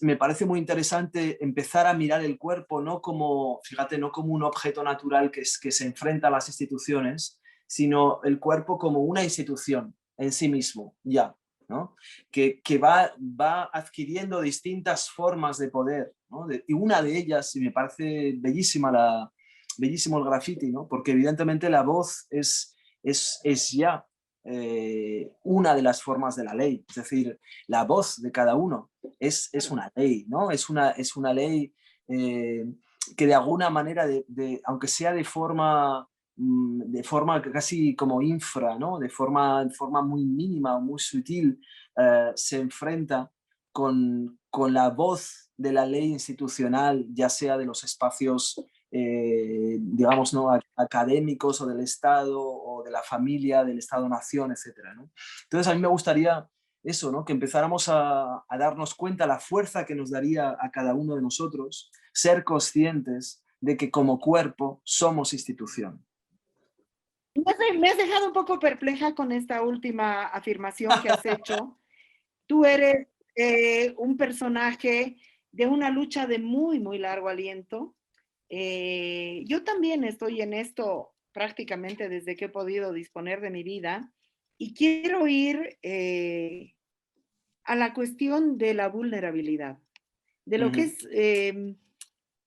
me parece muy interesante empezar a mirar el cuerpo no como, fíjate, no como un objeto natural que se enfrenta a las instituciones, sino el cuerpo como una institución en sí mismo, ya, ¿no? Que va adquiriendo distintas formas de poder, ¿no? Y una de ellas, y me parece bellísimo el graffiti, ¿no? Porque evidentemente la voz es ya una de las formas de la ley, es decir, la voz de cada uno es una ley, ¿no? Es una ley eh, que de alguna manera, aunque sea de forma casi como infra, ¿no? De forma muy mínima o muy sutil, se enfrenta con la voz de la ley institucional, ya sea de los espacios, digamos, ¿no? Académicos o del Estado o de la familia, del Estado-nación, etcétera, ¿no? Entonces, a mí me gustaría eso, ¿no? Que empezáramos a darnos cuenta la fuerza que nos daría a cada uno de nosotros ser conscientes de que como cuerpo somos institución. Me has dejado un poco perpleja con esta última afirmación que has hecho. Tú eres un personaje de una lucha de muy, muy largo aliento. Yo también estoy en esto prácticamente desde que he podido disponer de mi vida y quiero ir a la cuestión de la vulnerabilidad, de lo que es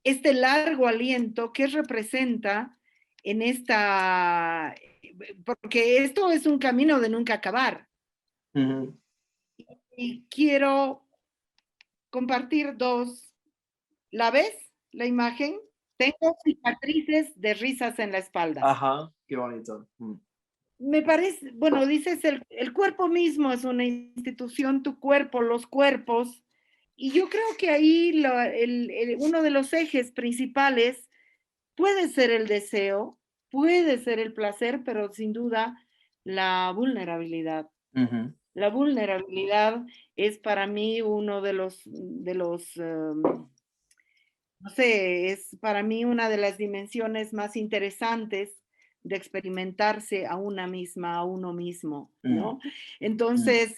este largo aliento que representa en esta, porque esto es un camino de nunca acabar. Y quiero compartir dos. ¿La ves? La imagen. Tengo cicatrices de risas en la espalda. Ajá, qué bonito. Me parece, bueno, dices, el cuerpo mismo es una institución, tu cuerpo, los cuerpos, y yo creo que ahí uno de los ejes principales puede ser el deseo, puede ser el placer, pero sin duda la vulnerabilidad. La vulnerabilidad es para mí uno no sé, es para mí una de las dimensiones más interesantes de experimentarse a una misma, a uno mismo, ¿no? Entonces,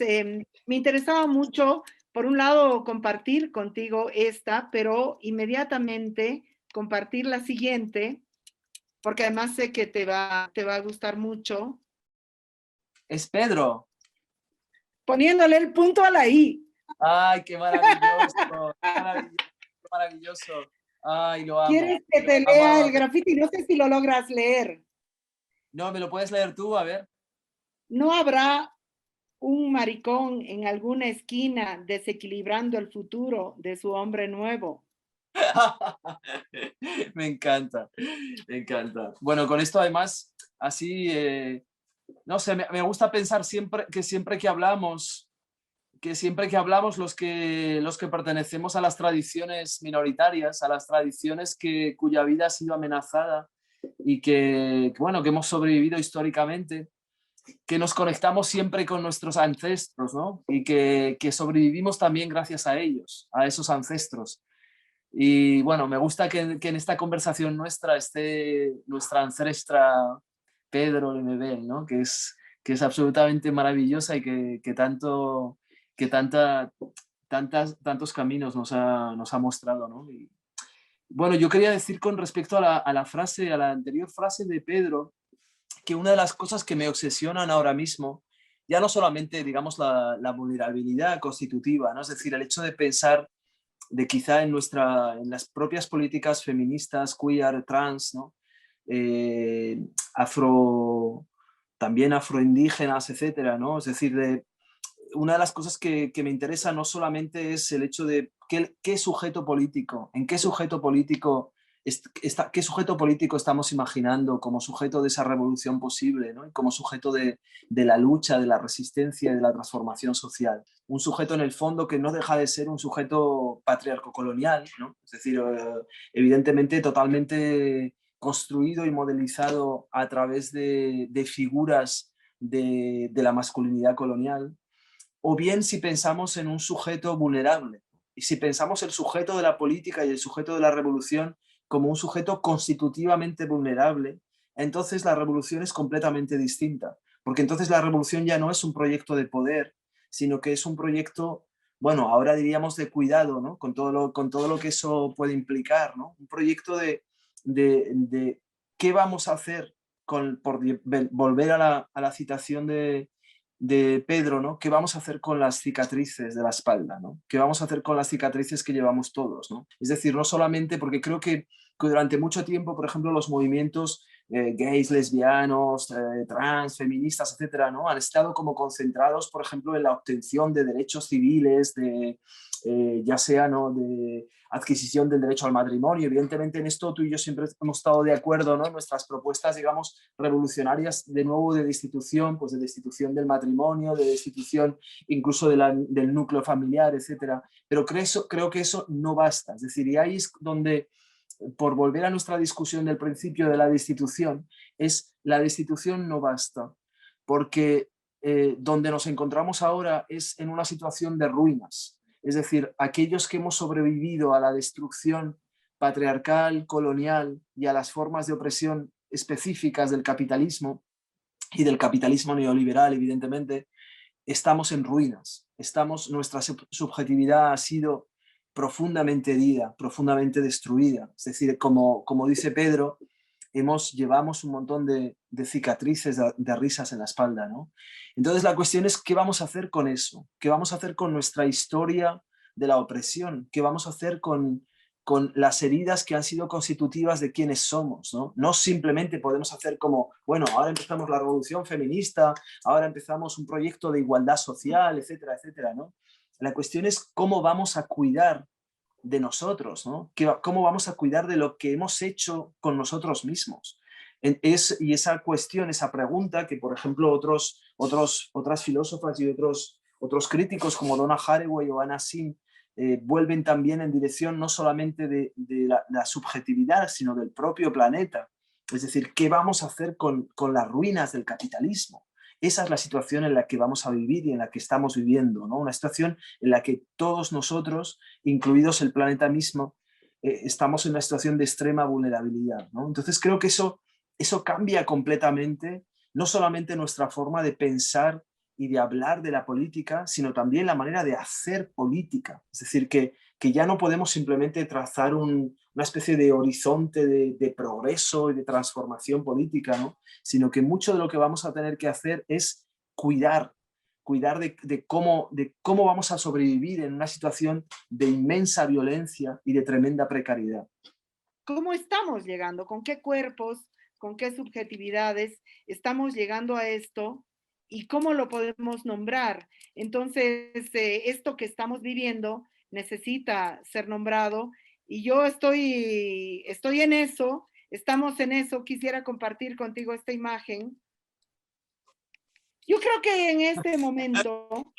me interesaba mucho, por un lado, compartir contigo esta, pero inmediatamente compartir la siguiente, porque además sé que te va a gustar mucho. Es Pedro. Poniéndole el punto a la I. Ay, qué maravilloso, maravilloso, maravilloso. Ay, lo amo. ¿Quieres que te Amo, lea amo el graffiti? No sé si lo logras leer. No, ¿me lo puedes leer tú? A ver. No habrá un maricón en alguna esquina desequilibrando el futuro de su hombre nuevo. Me encanta, me encanta. Bueno, con esto además, así, no sé, me gusta pensar siempre que hablamos los que pertenecemos a las tradiciones minoritarias, a las tradiciones cuya vida ha sido amenazada y bueno, que hemos sobrevivido históricamente, que nos conectamos siempre con nuestros ancestros, ¿no? Y que sobrevivimos también gracias a ellos, a esos ancestros. Y bueno, me gusta que en esta conversación nuestra esté nuestra ancestra Pedro Lemebel, ¿no? Que es absolutamente maravillosa y tantos caminos nos ha mostrado, ¿no? Y, bueno, yo quería decir con respecto a la anterior frase de Pedro, que una de las cosas que me obsesionan ahora mismo, ya no solamente, digamos, la vulnerabilidad constitutiva, ¿no? Es decir, el hecho de pensar de quizá en las propias políticas feministas, queer, trans, ¿no? Eh, afro, también afroindígenas, etcétera, ¿no? Es decir, una de las cosas que me interesa no solamente es el hecho de qué sujeto político, en qué sujeto político qué sujeto político estamos imaginando como sujeto de esa revolución posible, ¿no? Y como sujeto de la lucha, de la resistencia y de la transformación social. Un sujeto en el fondo que no deja de ser un sujeto patriarco-colonial, ¿no? Es decir, evidentemente totalmente construido y modelizado a través de figuras de la masculinidad colonial, o bien si pensamos en un sujeto vulnerable, y si pensamos el sujeto de la política y el sujeto de la revolución como un sujeto constitutivamente vulnerable, entonces la revolución es completamente distinta, porque entonces la revolución ya no es un proyecto de poder, sino que es un proyecto, bueno, ahora diríamos de cuidado, ¿no? Con todo lo que eso puede implicar, ¿no? Un proyecto de qué vamos a hacer, por volver a la citación de Pedro, ¿no? ¿Qué vamos a hacer con las cicatrices de la espalda, ¿no? ¿Qué vamos a hacer con las cicatrices que llevamos todos, ¿no? Es decir, no solamente porque creo que durante mucho tiempo, por ejemplo, los movimientos gays, lesbianos, trans, feministas, etcétera, ¿no? Han estado como concentrados, por ejemplo, en la obtención de derechos civiles, ya sea, ¿no? De adquisición del derecho al matrimonio. Evidentemente en esto tú y yo siempre hemos estado de acuerdo, ¿no? Nuestras propuestas, digamos, revolucionarias de nuevo de destitución, pues de destitución del matrimonio, de destitución incluso del núcleo familiar, etcétera. Pero creo que eso no basta. Es decir, y ahí es donde, por volver a nuestra discusión del principio de la destitución, la destitución no basta, porque donde nos encontramos ahora es en una situación de ruinas. Es decir, aquellos que hemos sobrevivido a la destrucción patriarcal, colonial y a las formas de opresión específicas del capitalismo y del capitalismo neoliberal, evidentemente, estamos en ruinas. Nuestra subjetividad ha sido profundamente herida, profundamente destruida. Es decir, como dice Pedro, llevamos un montón de cicatrices, de risas en la espalda, ¿no? Entonces la cuestión es, ¿qué vamos a hacer con eso? ¿Qué vamos a hacer con nuestra historia de la opresión? ¿Qué vamos a hacer con las heridas que han sido constitutivas de quienes somos, ¿no? No simplemente podemos hacer como, bueno, ahora empezamos la revolución feminista, ahora empezamos un proyecto de igualdad social, etcétera, etcétera, ¿no? La cuestión es cómo vamos a cuidar de nosotros, ¿no? ¿Cómo vamos a cuidar de lo que hemos hecho con nosotros mismos? Y esa cuestión, esa pregunta que, por ejemplo, otras filósofas y otros críticos como Donna Haraway o Anna Sim vuelven también en dirección no solamente de la subjetividad, sino del propio planeta. Es decir, ¿qué vamos a hacer con las ruinas del capitalismo? Esa es la situación en la que vamos a vivir y en la que estamos viviendo, ¿no? Una situación en la que todos nosotros, incluidos el planeta mismo, estamos en una situación de extrema vulnerabilidad, ¿no? Entonces creo que eso cambia completamente, no solamente nuestra forma de pensar y de hablar de la política, sino también la manera de hacer política. Es decir, que ya no podemos simplemente trazar una especie de horizonte de progreso y de transformación política, ¿no? Sino que mucho de lo que vamos a tener que hacer es cuidar de cómo vamos a sobrevivir en una situación de inmensa violencia y de tremenda precariedad. ¿Cómo estamos llegando? ¿Con qué cuerpos? ¿Con qué subjetividades estamos llegando a esto? ¿Y cómo lo podemos nombrar? Entonces, esto que estamos viviendo necesita ser nombrado y yo estoy en eso, estamos en eso. Quisiera compartir contigo esta imagen. Yo creo que en este momento,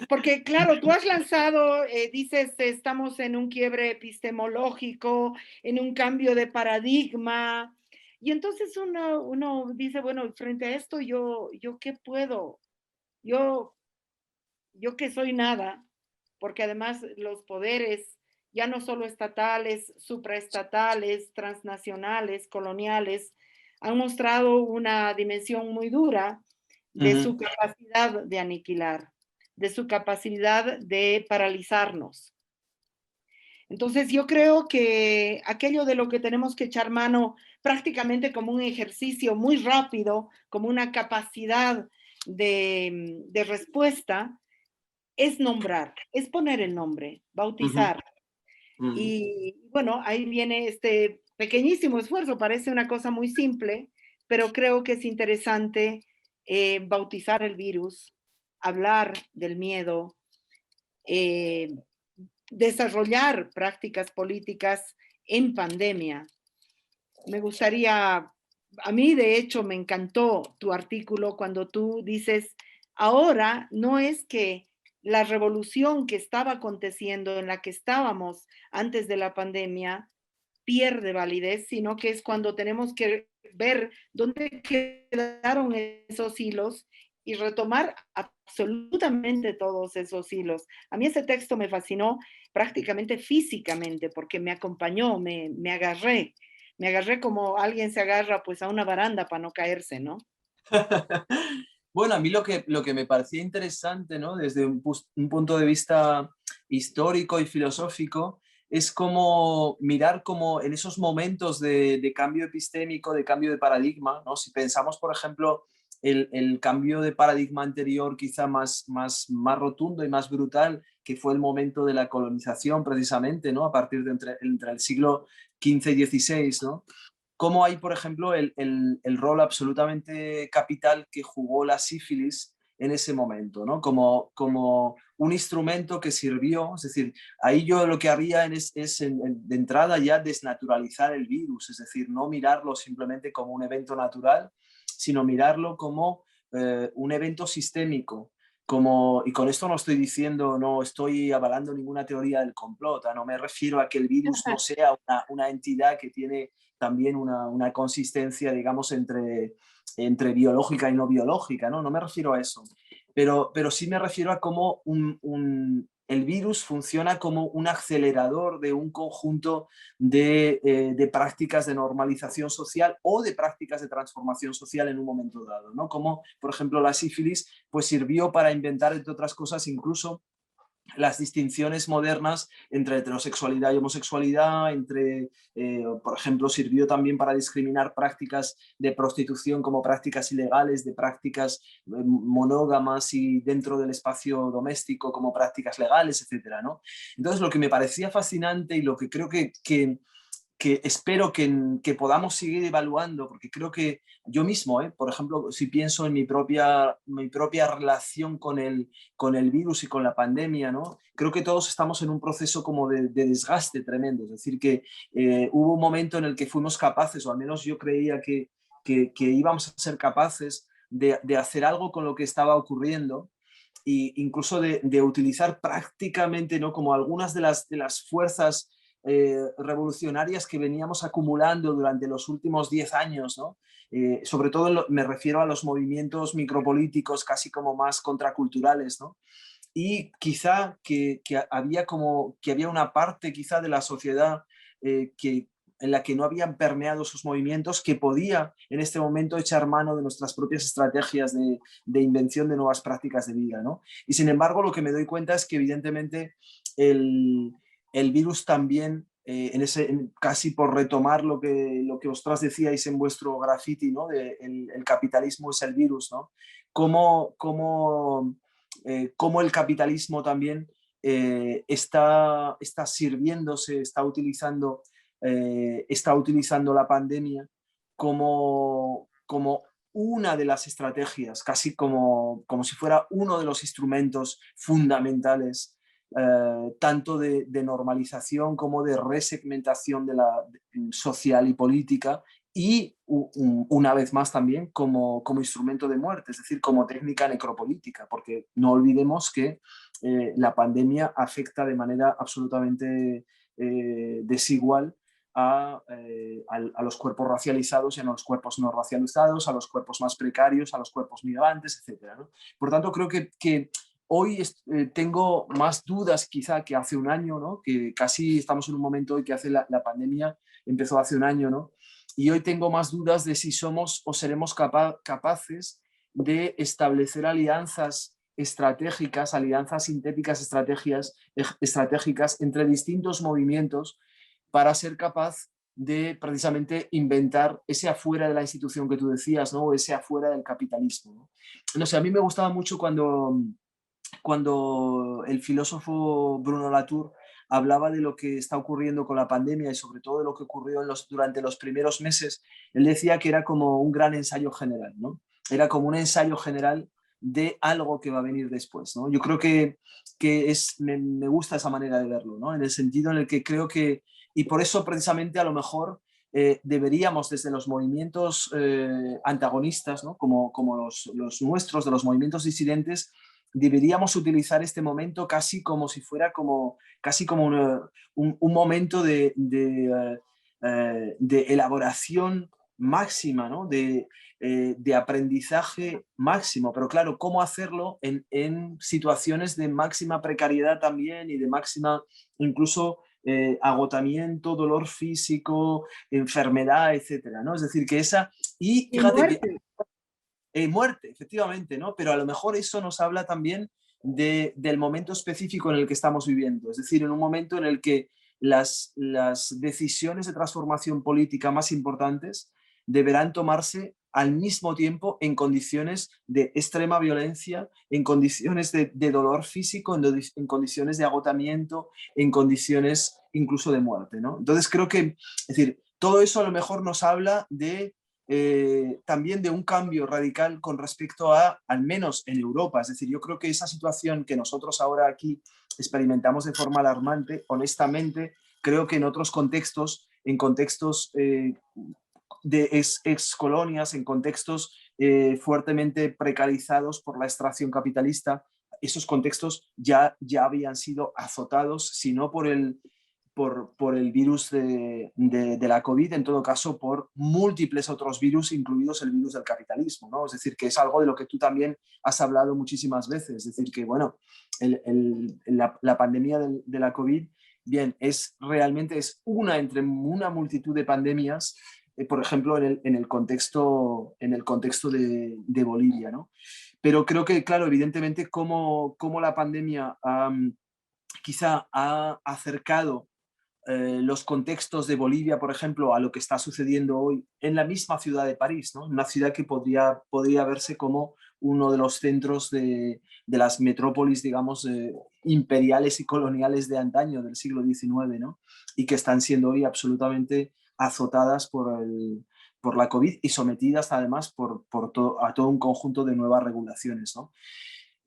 porque claro, tú has lanzado, dices, estamos en un quiebre epistemológico, en un cambio de paradigma, y entonces uno dice, bueno, frente a esto, yo ¿qué puedo? Yo, yo que soy nada, porque además los poderes, ya no solo estatales, supraestatales, transnacionales, coloniales, han mostrado una dimensión muy dura de su capacidad de aniquilar, de su capacidad de paralizarnos. Entonces yo creo que aquello de lo que tenemos que echar mano prácticamente como un ejercicio muy rápido, como una capacidad de respuesta, es nombrar, es poner el nombre, bautizar. Y bueno, ahí viene este pequeñísimo esfuerzo, parece una cosa muy simple, pero creo que es interesante bautizar el virus, hablar del miedo, eh, desarrollar prácticas políticas en pandemia. Me gustaría, a mí de hecho me encantó tu artículo cuando tú dices, ahora no es que la revolución que estaba aconteciendo, en la que estábamos antes de la pandemia, pierde validez, sino que es cuando tenemos que ver dónde quedaron esos hilos y retomar absolutamente todos esos hilos. A mí ese texto me fascinó prácticamente físicamente porque me acompañó, me agarré como alguien se agarra pues a una baranda para no caerse, ¿no? Bueno, a mí lo que me parecía interesante, ¿no? Desde un punto de vista histórico y filosófico, es como mirar como en esos momentos de cambio epistémico, de cambio de paradigma, ¿no? Si pensamos, por ejemplo, el cambio de paradigma anterior, quizá más rotundo y más brutal, que fue el momento de la colonización, precisamente, ¿no? A partir de entre el siglo XV y XVI, ¿no? Cómo hay, por ejemplo, el rol absolutamente capital que jugó la sífilis en ese momento, ¿no? Como un instrumento que sirvió, es decir, ahí yo lo que haría es de entrada ya desnaturalizar el virus, es decir, no mirarlo simplemente como un evento natural, sino mirarlo como un evento sistémico. Y con esto no estoy diciendo, no estoy avalando ninguna teoría del complot, no me refiero a que el virus no sea una entidad que tiene también una consistencia, digamos, entre biológica y no biológica, ¿no? No me refiero a eso, pero sí me refiero a cómo el virus funciona como un acelerador de un conjunto de prácticas de normalización social o de prácticas de transformación social en un momento dado, ¿no? Como, por ejemplo, la sífilis pues sirvió para inventar, entre otras cosas, incluso las distinciones modernas entre heterosexualidad y homosexualidad, por ejemplo, sirvió también para discriminar prácticas de prostitución como prácticas ilegales, de prácticas monógamas y dentro del espacio doméstico como prácticas legales, etcétera, ¿no? Entonces, lo que me parecía fascinante y lo que creo que espero que podamos seguir evaluando, porque creo que yo mismo, por ejemplo, si pienso en mi propia relación con el virus y con la pandemia, ¿no? Creo que todos estamos en un proceso como de desgaste tremendo, es decir, que hubo un momento en el que fuimos capaces, o al menos yo creía que íbamos a ser capaces de hacer algo con lo que estaba ocurriendo, e incluso de utilizar prácticamente, ¿no? Como algunas de las fuerzas revolucionarias que veníamos acumulando durante los últimos 10 años, ¿no? Sobre todo me refiero a los movimientos micropolíticos casi como más contraculturales, ¿no? Y quizá que había una parte quizá de la sociedad en la que no habían permeado sus movimientos, que podía en este momento echar mano de nuestras propias estrategias de invención de nuevas prácticas de vida, ¿no? Y sin embargo, lo que me doy cuenta es que evidentemente el virus también, casi por retomar lo que vosotras decíais en vuestro graffiti, ¿no? El capitalismo es el virus, ¿no? Cómo el capitalismo también está sirviéndose, está utilizando la pandemia como una de las estrategias, casi como si fuera uno de los instrumentos fundamentales, tanto de normalización como de resegmentación social y política, y una vez más también como instrumento de muerte, es decir, como técnica necropolítica, porque no olvidemos que la pandemia afecta de manera absolutamente desigual a los cuerpos racializados y a los cuerpos no racializados, a los cuerpos más precarios, a los cuerpos migrantes, etc., ¿no? Por tanto, creo que hoy tengo más dudas quizá que hace un año, ¿no? Que casi estamos en un momento hoy que hace la pandemia empezó hace un año, ¿no? Y hoy tengo más dudas de si somos o seremos capaces de establecer alianzas estratégicas, alianzas sintéticas estratégicas entre distintos movimientos para ser capaz de precisamente inventar ese afuera de la institución que tú decías, ¿no? O ese afuera del capitalismo, ¿no? No sé, a mí me gustaba mucho cuando el filósofo Bruno Latour hablaba de lo que está ocurriendo con la pandemia y sobre todo de lo que ocurrió durante los primeros meses. Él decía que era como un gran ensayo general, ¿no? Era como un ensayo general de algo que va a venir después, ¿no? Yo creo que me gusta esa manera de verlo, ¿no? En el sentido en el que creo que, y por eso precisamente a lo mejor deberíamos desde los movimientos antagonistas, ¿no? como los nuestros, de los movimientos disidentes, deberíamos utilizar este momento casi como si fuera casi como un momento de elaboración máxima, ¿no? De aprendizaje máximo. Pero claro, ¿cómo hacerlo en situaciones de máxima precariedad también y de máxima incluso agotamiento, dolor físico, enfermedad, etcétera, ¿no? Es decir, que esa... Y Y fíjate que muerte. muerte, efectivamente, ¿no? Pero a lo mejor eso nos habla también del momento específico en el que estamos viviendo, es decir, en un momento en el que las decisiones de transformación política más importantes deberán tomarse al mismo tiempo en condiciones de extrema violencia, en condiciones de dolor físico, en condiciones de agotamiento, en condiciones incluso de muerte, ¿no? Entonces creo que, es decir, todo eso a lo mejor nos habla también de un cambio radical con respecto al menos en Europa. Es decir, yo creo que esa situación que nosotros ahora aquí experimentamos de forma alarmante, honestamente, creo que en otros contextos, en contextos de ex colonias, en contextos fuertemente precarizados por la extracción capitalista, esos contextos ya habían sido azotados, si no por el virus de la COVID, en todo caso por múltiples otros virus, incluidos el virus del capitalismo, ¿no? Es decir, que es algo de lo que tú también has hablado muchísimas veces. Es decir, que bueno, la pandemia de la COVID, bien, realmente es una entre una multitud de pandemias, por ejemplo, en el contexto de Bolivia, ¿no? Pero creo que, claro, evidentemente, como la pandemia quizá ha acercado los contextos de Bolivia, por ejemplo, a lo que está sucediendo hoy en la misma ciudad de París, ¿no? Una ciudad que podría verse como uno de los centros de las metrópolis, digamos, imperiales y coloniales de antaño, del siglo XIX, ¿no? Y que están siendo hoy absolutamente azotadas por la COVID y sometidas además a todo un conjunto de nuevas regulaciones, ¿no?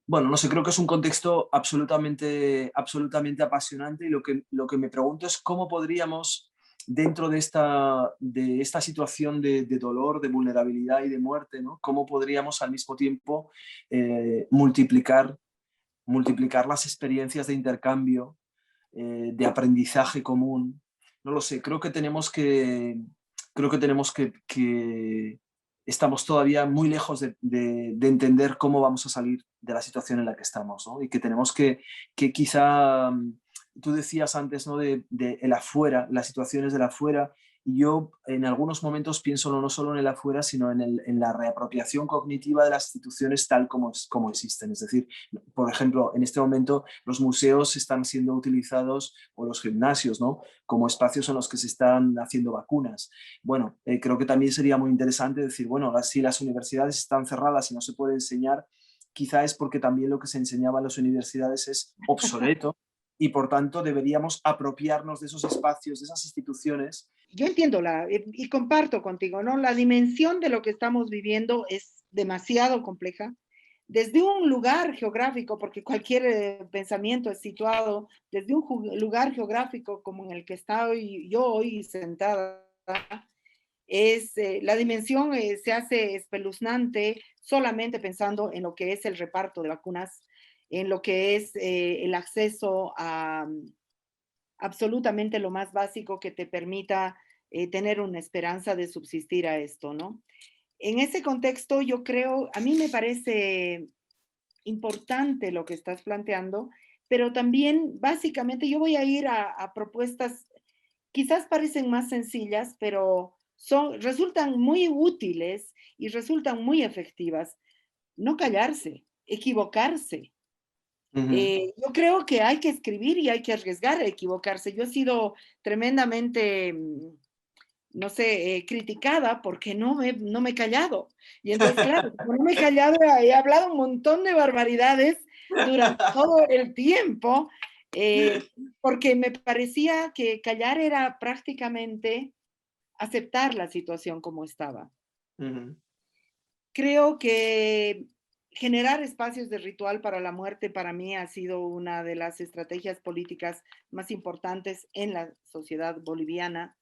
Bueno, no sé, creo que es un contexto absolutamente apasionante, y lo que me pregunto es cómo podríamos, dentro de esta situación de dolor, de vulnerabilidad y de muerte, ¿no? Cómo podríamos al mismo tiempo multiplicar las experiencias de intercambio, de aprendizaje común. No lo sé, creo que estamos todavía muy lejos de entender cómo vamos a salir de la situación en la que estamos, ¿no? Y que tenemos que quizá, tú decías antes, ¿no? de el afuera, las situaciones del afuera, y yo en algunos momentos pienso no solo en el afuera, sino en la reapropiación cognitiva de las instituciones tal como existen. Es decir, por ejemplo, en este momento los museos están siendo utilizados, o los gimnasios, ¿no? Como espacios en los que se están haciendo vacunas. Bueno, creo que también sería muy interesante decir, bueno, si las universidades están cerradas y no se puede enseñar, quizá es porque también lo que se enseñaba en las universidades es obsoleto, y por tanto deberíamos apropiarnos de esos espacios, de esas instituciones. Yo entiendo y comparto contigo, ¿no? La dimensión de lo que estamos viviendo es demasiado compleja. Desde un lugar geográfico, porque cualquier pensamiento es situado desde un lugar geográfico como en el que estoy yo hoy sentada, la dimensión se hace espeluznante solamente pensando en lo que es el reparto de vacunas, en lo que es el acceso a absolutamente lo más básico que te permita tener una esperanza de subsistir a esto, ¿no? En ese contexto, yo creo, a mí me parece importante lo que estás planteando, pero también básicamente yo voy a ir a propuestas, quizás parecen más sencillas, pero resultan muy útiles y resultan muy efectivas. No callarse, equivocarse. Yo creo que hay que escribir y hay que arriesgar a equivocarse. Yo he sido tremendamente, no sé, criticada porque no me he callado. Y entonces, claro, como no me he callado, he hablado un montón de barbaridades durante todo el tiempo, porque me parecía que callar era prácticamente aceptar la situación como estaba. Creo que generar espacios de ritual para la muerte para mí ha sido una de las estrategias políticas más importantes en la sociedad boliviana,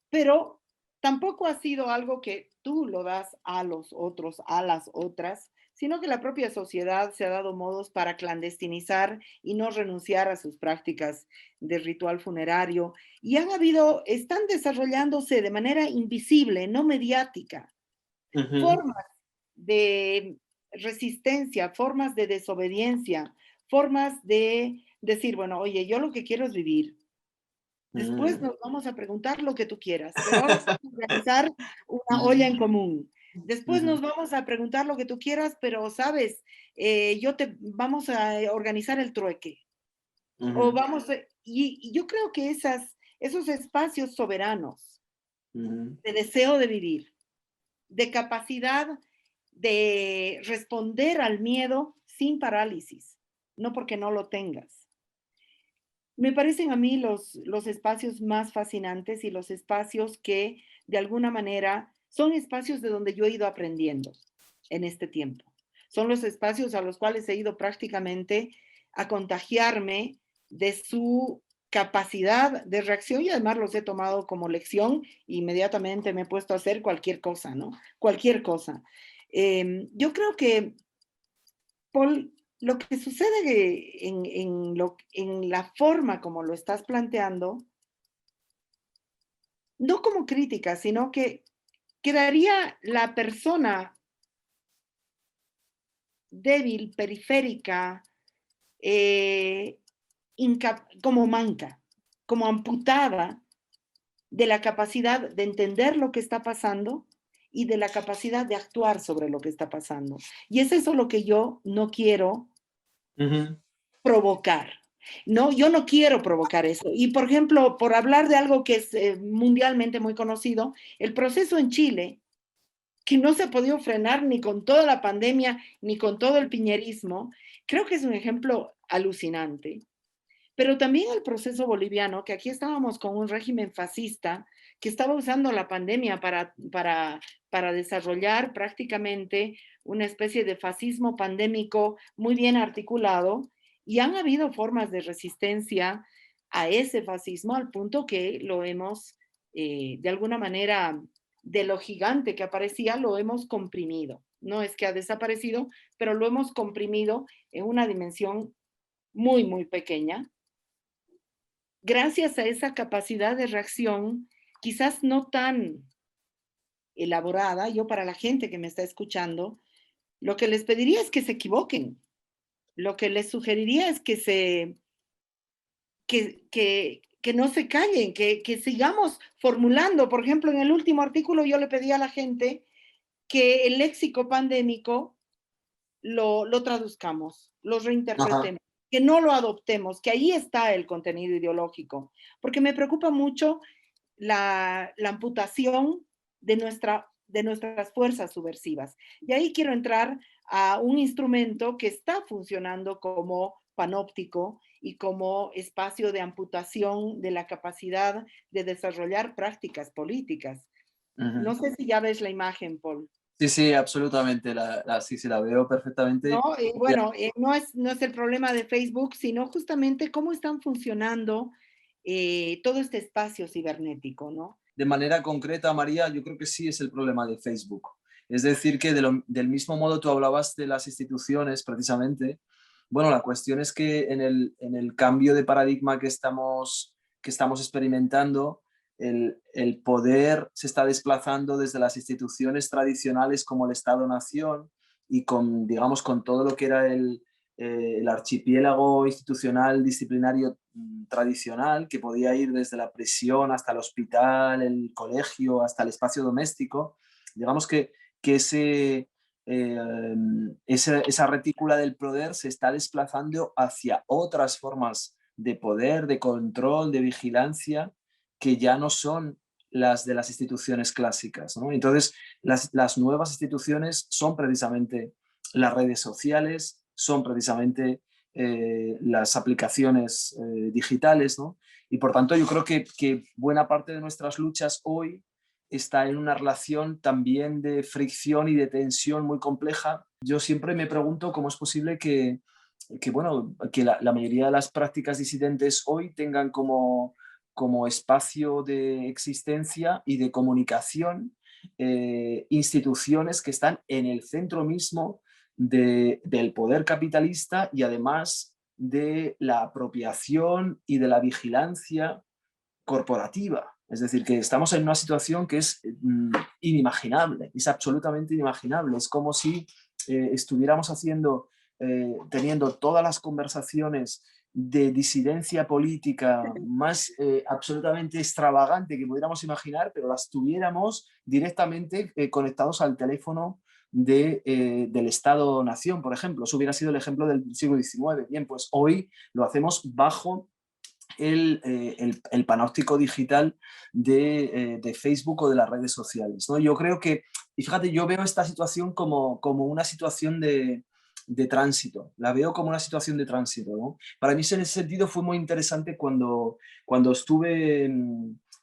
pero tampoco ha sido algo que tú lo das a los otros, a las otras, sino que la propia sociedad se ha dado modos para clandestinizar y no renunciar a sus prácticas de ritual funerario, y están desarrollándose de manera invisible, no mediática, formas de resistencia, formas de desobediencia, formas de decir, bueno, oye, yo lo que quiero es vivir. Después nos vamos a preguntar lo que tú quieras, pero ahora vamos a organizar una olla en común. Después nos vamos a preguntar lo que tú quieras, pero sabes, vamos a organizar el trueque. O y yo creo que esos espacios soberanos de deseo de vivir, de capacidad de responder al miedo sin parálisis, no porque no lo tengas. Me parecen a mí los espacios más fascinantes y los espacios que de alguna manera son espacios de donde yo he ido aprendiendo en este tiempo. Son los espacios a los cuales he ido prácticamente a contagiarme de su capacidad de reacción, y además los he tomado como lección e inmediatamente me he puesto a hacer cualquier cosa, ¿no? Cualquier cosa. Yo creo que, Paul, lo que sucede en la forma como lo estás planteando, no como crítica, sino que quedaría la persona débil, periférica, eh, como manca, como amputada de la capacidad de entender lo que está pasando y de la capacidad de actuar sobre lo que está pasando. Y es eso lo que yo no quiero Ujú, provocar. No, yo no quiero provocar eso. Y por ejemplo, por hablar de algo que es mundialmente muy conocido, el proceso en Chile, que no se ha podido frenar ni con toda la pandemia, ni con todo el piñerismo, creo que es un ejemplo alucinante. Pero también el proceso boliviano, que aquí estábamos con un régimen fascista que estaba usando la pandemia para desarrollar prácticamente una especie de fascismo pandémico muy bien articulado, y han habido formas de resistencia a ese fascismo al punto que lo hemos, de alguna manera, de lo gigante que aparecía, lo hemos comprimido. No es que ha desaparecido, pero lo hemos comprimido en una dimensión muy, muy pequeña, gracias a esa capacidad de reacción, quizás no tan elaborada, yo para la gente que me está escuchando, lo que les pediría es que se equivoquen, lo que les sugeriría es que no se callen, que sigamos formulando. Por ejemplo, en el último artículo yo le pedí a la gente que el léxico pandémico lo traduzcamos, lo ajá. reinterpretemos, que no lo adoptemos, que ahí está el contenido ideológico, porque me preocupa mucho la amputación de nuestras fuerzas subversivas. Y ahí quiero entrar a un instrumento que está funcionando como panóptico y como espacio de amputación de la capacidad de desarrollar prácticas políticas. No Ujú. sé si ya ves la imagen, Paul. Sí, sí, absolutamente. Sí, sí, la veo ¿No? perfectamente. Bueno, no es el problema de Facebook, sino justamente cómo están funcionando todo este espacio cibernético, ¿no? De manera concreta, María, yo creo que sí es el problema de Facebook. Es decir, que del mismo modo tú hablabas de las instituciones, precisamente. Bueno, la cuestión es que en el cambio de paradigma que estamos experimentando, el poder se está desplazando desde las instituciones tradicionales como el Estado-Nación y con, digamos, con todo lo que era el archipiélago institucional disciplinario tradicional, que podía ir desde la prisión hasta el hospital, el colegio, hasta el espacio doméstico. Digamos que eh, esa retícula del poder se está desplazando hacia otras formas de poder, de control, de vigilancia, que ya no son las de las instituciones clásicas, ¿no? Entonces, las nuevas instituciones son precisamente las redes sociales, son precisamente las aplicaciones digitales, ¿no? Y por tanto yo creo que buena parte de nuestras luchas hoy está en una relación también de fricción y de tensión muy compleja. Yo siempre me pregunto cómo es posible bueno, que la mayoría de las prácticas disidentes hoy tengan como espacio de existencia y de comunicación instituciones que están en el centro mismo del poder capitalista y además de la apropiación y de la vigilancia corporativa. Es decir, que estamos en una situación que es inimaginable, es absolutamente inimaginable. Es como si estuviéramos teniendo todas las conversaciones de disidencia política más absolutamente extravagante que pudiéramos imaginar, pero las tuviéramos directamente conectados al teléfono del Estado-Nación, por ejemplo. Eso hubiera sido el ejemplo del siglo XIX. Bien, pues hoy lo hacemos bajo el panóptico digital de Facebook o de las redes sociales, ¿no? Yo creo que, y fíjate, yo veo esta situación como una situación de tránsito, la veo como una situación de tránsito, ¿no? Para mí en ese sentido fue muy interesante cuando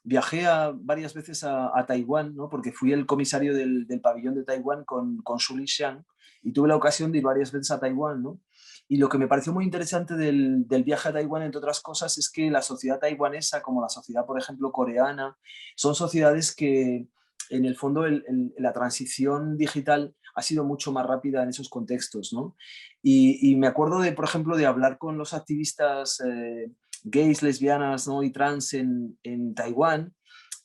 viajé varias veces a Taiwán, ¿no? Porque fui el comisario del pabellón de Taiwán con Su Lixan y tuve la ocasión de ir varias veces a Taiwán, ¿no? Y lo que me pareció muy interesante del viaje a Taiwán, entre otras cosas, es que la sociedad taiwanesa, como la sociedad, por ejemplo, coreana, son sociedades que, en el fondo, la transición digital ha sido mucho más rápida en esos contextos, ¿no? Y me acuerdo de, por ejemplo, de hablar con los activistas gays, lesbianas, ¿no? Y trans en Taiwán,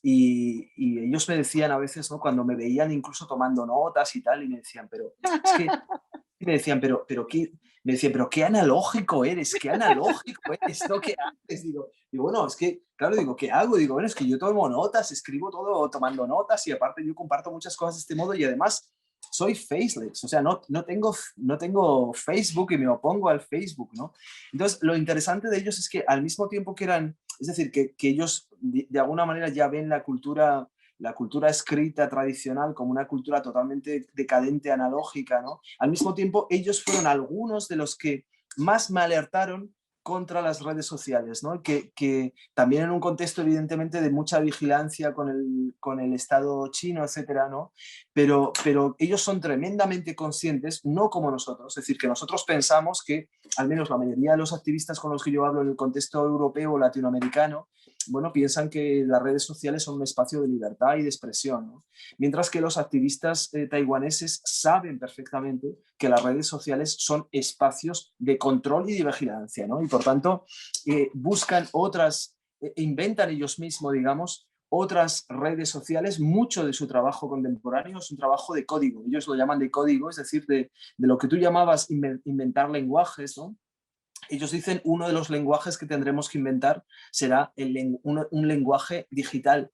y ellos me decían a veces, ¿no? Cuando me veían incluso tomando notas y tal, y me decían, pero es que, me decían, pero ¿qué? Me decían, pero qué analógico eres, ¿no? ¿Qué haces? Digo, bueno, es que, claro, digo, ¿qué hago? Digo, bueno, es que yo tomo notas, escribo todo tomando notas y aparte yo comparto muchas cosas de este modo y además soy faceless, o sea, no tengo Facebook y me opongo al Facebook, ¿no? Entonces, lo interesante de ellos es que al mismo tiempo que eran, es decir, que ellos de alguna manera ya ven la cultura escrita tradicional como una cultura totalmente decadente, analógica, ¿no? Al mismo tiempo, ellos fueron algunos de los que más me alertaron contra las redes sociales, ¿no? Que también en un contexto evidentemente de mucha vigilancia con el Estado chino, etcétera, ¿no? Pero ellos son tremendamente conscientes, no como nosotros, es decir, que nosotros pensamos que, al menos la mayoría de los activistas con los que yo hablo en el contexto europeo o latinoamericano, bueno, piensan que las redes sociales son un espacio de libertad y de expresión, ¿no? Mientras que los activistas taiwaneses saben perfectamente que las redes sociales son espacios de control y de vigilancia, ¿no? Y por tanto, buscan otras, inventan ellos mismos, digamos, otras redes sociales. Mucho de su trabajo contemporáneo es un trabajo de código, ellos lo llaman de código, es decir, de lo que tú llamabas inventar lenguajes, ¿no? Ellos dicen uno de los lenguajes que tendremos que inventar será un lenguaje digital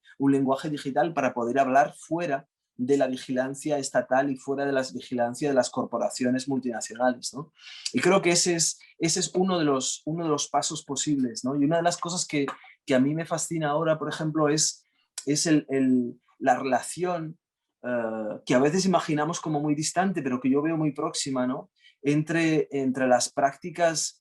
para poder hablar fuera de la vigilancia estatal y fuera de la vigilancia de las corporaciones multinacionales, ¿no? Y creo que ese es uno de los pasos posibles, ¿no? Y una de las cosas que a mí me fascina ahora, por ejemplo, es la relación que a veces imaginamos como muy distante, pero que yo veo muy próxima, ¿no? Entre las prácticas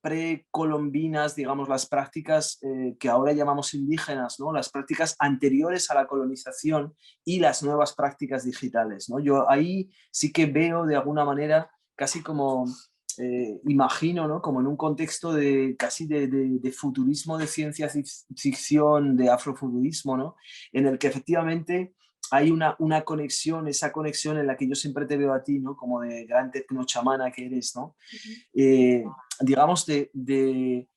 precolombinas, digamos, las prácticas que ahora llamamos indígenas, ¿no? Las prácticas anteriores a la colonización y las nuevas prácticas digitales, ¿no? Yo ahí sí que veo de alguna manera casi como, imagino, ¿no? Como en un contexto casi de futurismo, de ciencia ficción, de afrofuturismo, ¿no? En el que efectivamente hay una conexión, esa conexión en la que yo siempre te veo a ti, ¿no? Como de gran tecnochamana que eres, ¿no? eh, digamos, de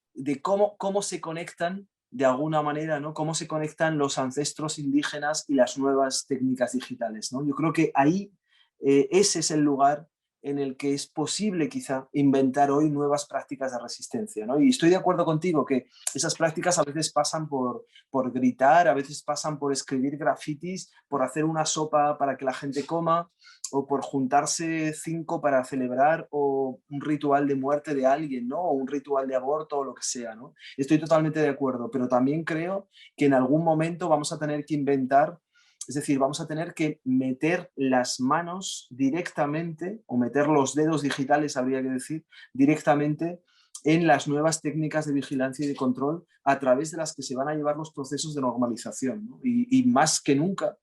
cómo se conectan de alguna manera, ¿no? Cómo se conectan los ancestros indígenas y las nuevas técnicas digitales, ¿no? Yo creo que ahí ese es el lugar en el que es posible quizá inventar hoy nuevas prácticas de resistencia, ¿no? Y estoy de acuerdo contigo que esas prácticas a veces pasan por gritar, a veces pasan por escribir grafitis, por hacer una sopa para que la gente coma, o por juntarse 5 para celebrar o un ritual de muerte de alguien, ¿no? O un ritual de aborto o lo que sea, ¿no? Estoy totalmente de acuerdo, pero también creo que en algún momento vamos a tener que inventar, es decir, vamos a tener que meter las manos directamente, o meter los dedos digitales, habría que decir, directamente en las nuevas técnicas de vigilancia y de control a través de las que se van a llevar los procesos de normalización, ¿no? Y más que nunca,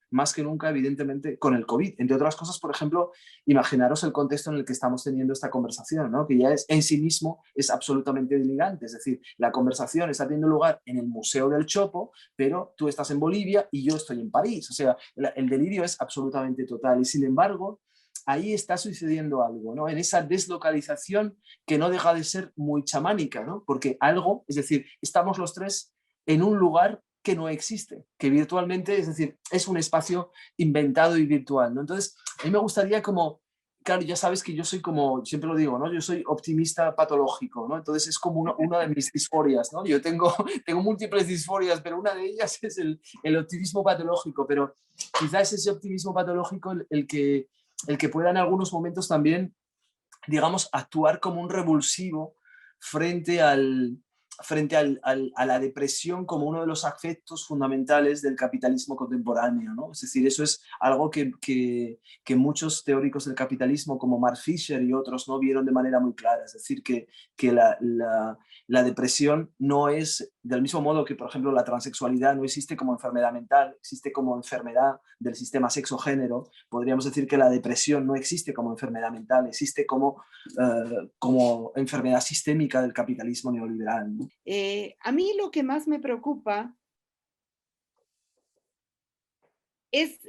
evidentemente, con el COVID. Entre otras cosas, por ejemplo, imaginaros el contexto en el que estamos teniendo esta conversación, ¿no? Que ya en sí mismo es absolutamente delirante. Es decir, la conversación está teniendo lugar en el Museo del Chopo, pero tú estás en Bolivia y yo estoy en París. O sea, el delirio es absolutamente total. Y sin embargo, ahí está sucediendo algo, ¿no? En esa deslocalización que no deja de ser muy chamánica, ¿no? Porque algo, es decir, estamos los tres en un lugar que no existe, que virtualmente, es decir, es un espacio inventado y virtual, ¿no? Entonces, a mí me gustaría como, claro, ya sabes que yo soy como, siempre lo digo, ¿no? Yo soy optimista patológico, ¿no? Entonces es como una de mis disforias, ¿no? Yo tengo múltiples disforias, pero una de ellas es el optimismo patológico, pero quizás ese optimismo patológico el que pueda en algunos momentos también, digamos, actuar como un revulsivo frente a la depresión como uno de los afectos fundamentales del capitalismo contemporáneo, ¿no? Es decir, eso es algo que muchos teóricos del capitalismo, como Mark Fisher y otros, ¿no? Vieron de manera muy clara. Es decir, que la depresión no es, del mismo modo que, por ejemplo, la transexualidad no existe como enfermedad mental, existe como enfermedad del sistema sexo-género. Podríamos decir que la depresión no existe como enfermedad mental, existe como enfermedad sistémica del capitalismo neoliberal, ¿no? A mí lo que más me preocupa es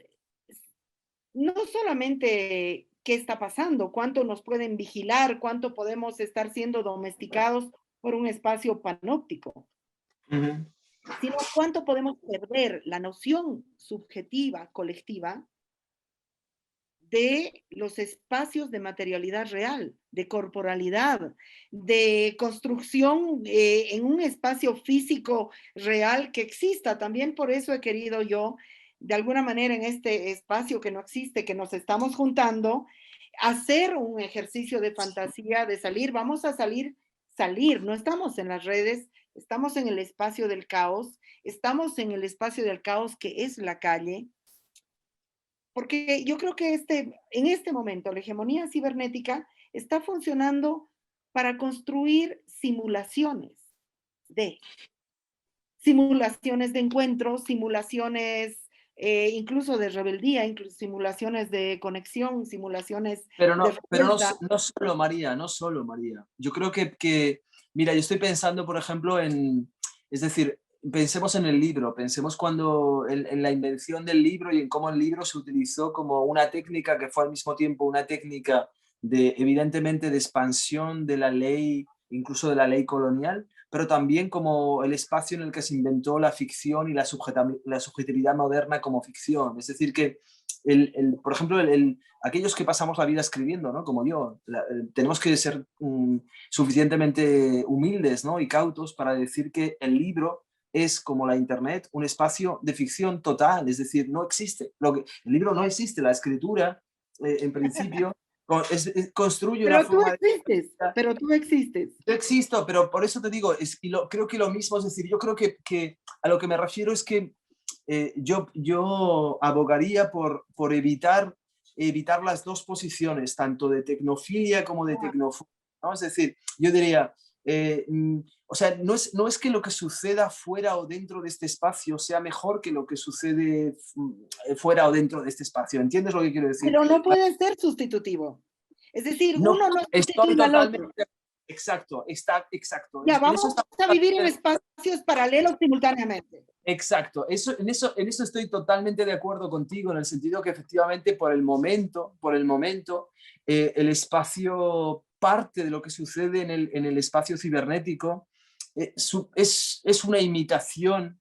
no solamente qué está pasando, cuánto nos pueden vigilar, cuánto podemos estar siendo domesticados por un espacio panóptico, Ujú. sino cuánto podemos perder la noción subjetiva, colectiva, de los espacios de materialidad real, de corporalidad, de construcción en un espacio físico real que exista. También por eso he querido yo, de alguna manera, en este espacio que no existe, que nos estamos juntando, hacer un ejercicio de fantasía, de salir. Vamos a salir, no estamos en las redes, estamos en el espacio del caos, estamos en el espacio del caos que es la calle, porque yo creo que en este momento la hegemonía cibernética está funcionando para construir de simulaciones de encuentros, simulaciones incluso de rebeldía, incluso simulaciones de conexión, simulaciones de Pero no, revuelta. no solo María, no solo María. Yo creo mira, yo estoy pensando, por ejemplo, es decir, pensemos en el libro, pensemos cuando en la invención del libro y en cómo el libro se utilizó como una técnica que fue al mismo tiempo una técnica de, evidentemente, de expansión de la ley, incluso de la ley colonial, pero también como el espacio en el que se inventó la ficción y la subjetividad moderna como ficción. Es decir, que por ejemplo, aquellos que pasamos la vida escribiendo, ¿no? Como yo, tenemos que ser suficientemente humildes, ¿no? Y cautos para decir que el libro es, como la internet, un espacio de ficción total, es decir, no existe. El libro no existe, la escritura, en principio, construye una Pero tú forma de... existes, pero tú existes. Yo existo, pero por eso te digo, creo que lo mismo, es decir, yo creo que a lo que me refiero es que yo abogaría por evitar las dos posiciones, tanto de tecnofilia como de Ah, tecnofobia, ¿no? Es decir, yo diría, o sea, no es que lo que suceda fuera o dentro de este espacio sea mejor que lo que sucede fuera o dentro de este espacio. ¿Entiendes lo que quiero decir? pero no puede ser sustitutivo. Es decir, No, uno no estoy sustituye al otro. totalmente... Exacto, está exacto. Ya, En eso vamos está a vivir en totalmente... espacios paralelos simultáneamente. Exacto, en eso estoy totalmente de acuerdo contigo, en el sentido que efectivamente por el momento, el espacio, parte de lo que sucede en el espacio cibernético, es una imitación,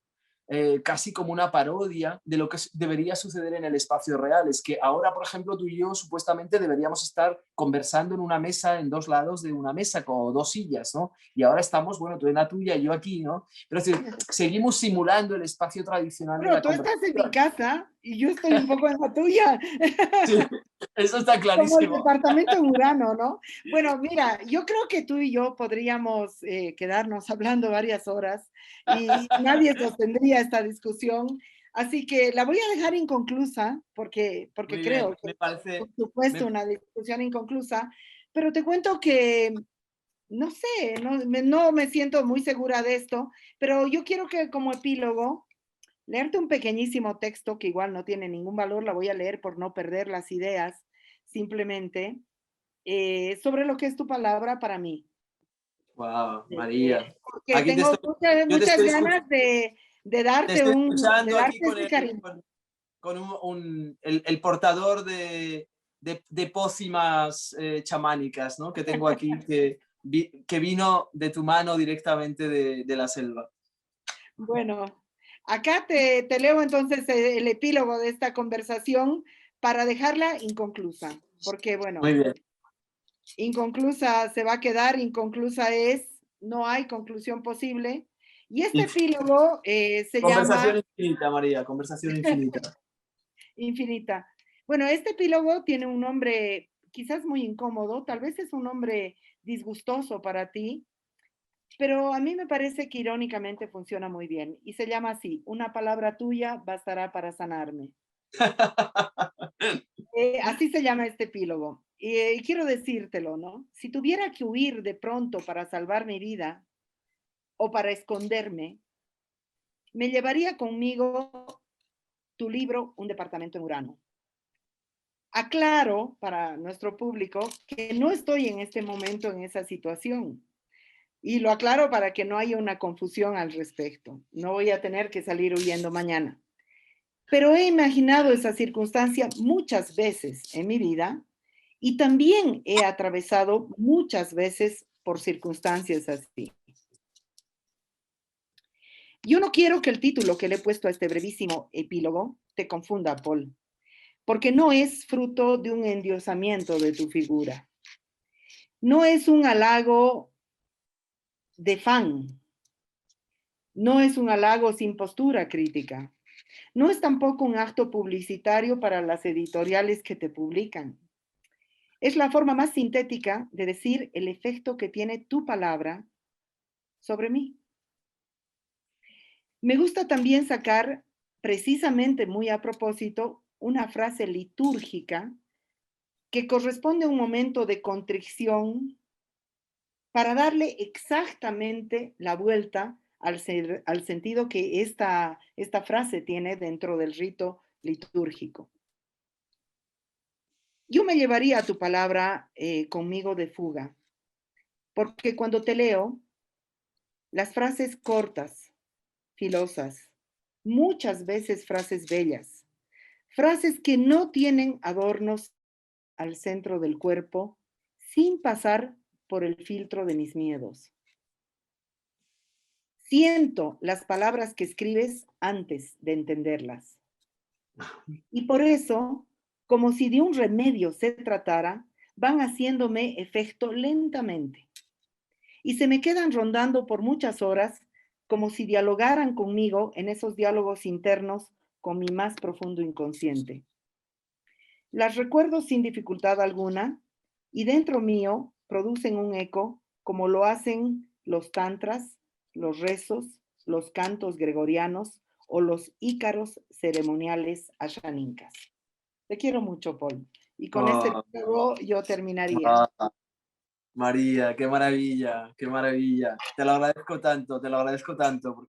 casi como una parodia de lo que debería suceder en el espacio real. Es que ahora, por ejemplo, tú y yo supuestamente deberíamos estar conversando en una mesa, en dos lados de una mesa, con dos sillas, ¿no? Y ahora estamos, bueno, tú en la tuya y yo aquí, ¿no? Pero es decir, seguimos simulando el espacio tradicional de Bueno, la tú estás en mi conversación. casa y yo estoy un poco en la tuya. Sí, eso está Como el clarísimo. departamento en Urano, ¿no? Bueno, mira, yo creo que tú y yo podríamos quedarnos hablando varias horas y nadie sostendría esta discusión. Así que la voy a dejar inconclusa porque Muy bien, creo que me es, por parece, supuesto, me- una discusión inconclusa, pero te cuento que, no sé, no me siento muy segura de esto, pero yo quiero que como epílogo leerte un pequeñísimo texto que igual no tiene ningún valor, la voy a leer por no perder las ideas, simplemente, sobre lo que es tu palabra para mí. wow, María. Porque Aquí te tengo estoy, yo muchas ganas te estoy de escuchando aquí darte con ese cariño. con el portador de pócimas chamánicas, ¿no? Que tengo aquí, que vino de tu mano directamente de la selva. Bueno, acá te leo entonces el epílogo de esta conversación para dejarla inconclusa, porque Muy bueno, bien. inconclusa se va a quedar, inconclusa es, no hay conclusión posible. Y este Y epílogo se llama conversación infinita, María, conversación infinita. Infinita. Bueno, este epílogo tiene un nombre quizás muy incómodo, tal vez es un nombre disgustoso para ti, pero a mí me parece que irónicamente funciona muy bien y se llama así, una palabra tuya bastará para sanarme. Así se llama este epílogo. Y quiero decírtelo, ¿no? Si tuviera que huir de pronto para salvar mi vida o para esconderme, me llevaría conmigo tu libro, Un departamento en Urano. Aclaro para nuestro público que no estoy en este momento en esa situación. Y lo aclaro para que no haya una confusión al respecto. No voy a tener que salir huyendo mañana. Pero he imaginado esa circunstancia muchas veces en mi vida Y también he atravesado muchas veces por circunstancias así. Yo no quiero que el título que le he puesto a este brevísimo epílogo te confunda, Paul, porque no es fruto de un endiosamiento de tu figura. No es un halago de fan. No es un halago sin postura crítica. No es tampoco un acto publicitario para las editoriales que te publican. Es la forma más sintética de decir el efecto que tiene tu palabra sobre mí. Me gusta también sacar, precisamente muy a propósito, una frase litúrgica que corresponde a un momento de contrición para darle exactamente la vuelta al sentido que esta frase tiene dentro del rito litúrgico. Yo me llevaría tu palabra conmigo de fuga, porque cuando te leo, las frases cortas, filosas, muchas veces frases bellas, frases que no tienen adornos al centro del cuerpo, sin pasar por el filtro de mis miedos. Siento las palabras que escribes antes de entenderlas. Y por eso, como si de un remedio se tratara, van haciéndome efecto lentamente. Y se me quedan rondando por muchas horas, como si dialogaran conmigo en esos diálogos internos con mi más profundo inconsciente. Las recuerdo sin dificultad alguna y dentro mío producen un eco como lo hacen los tantras, los rezos, los cantos gregorianos o los ícaros ceremoniales ashanincas. Te quiero mucho, Paul. Y con este Oh, juego yo terminaría. ah, María, qué maravilla, qué maravilla. Te lo agradezco tanto, te lo agradezco tanto.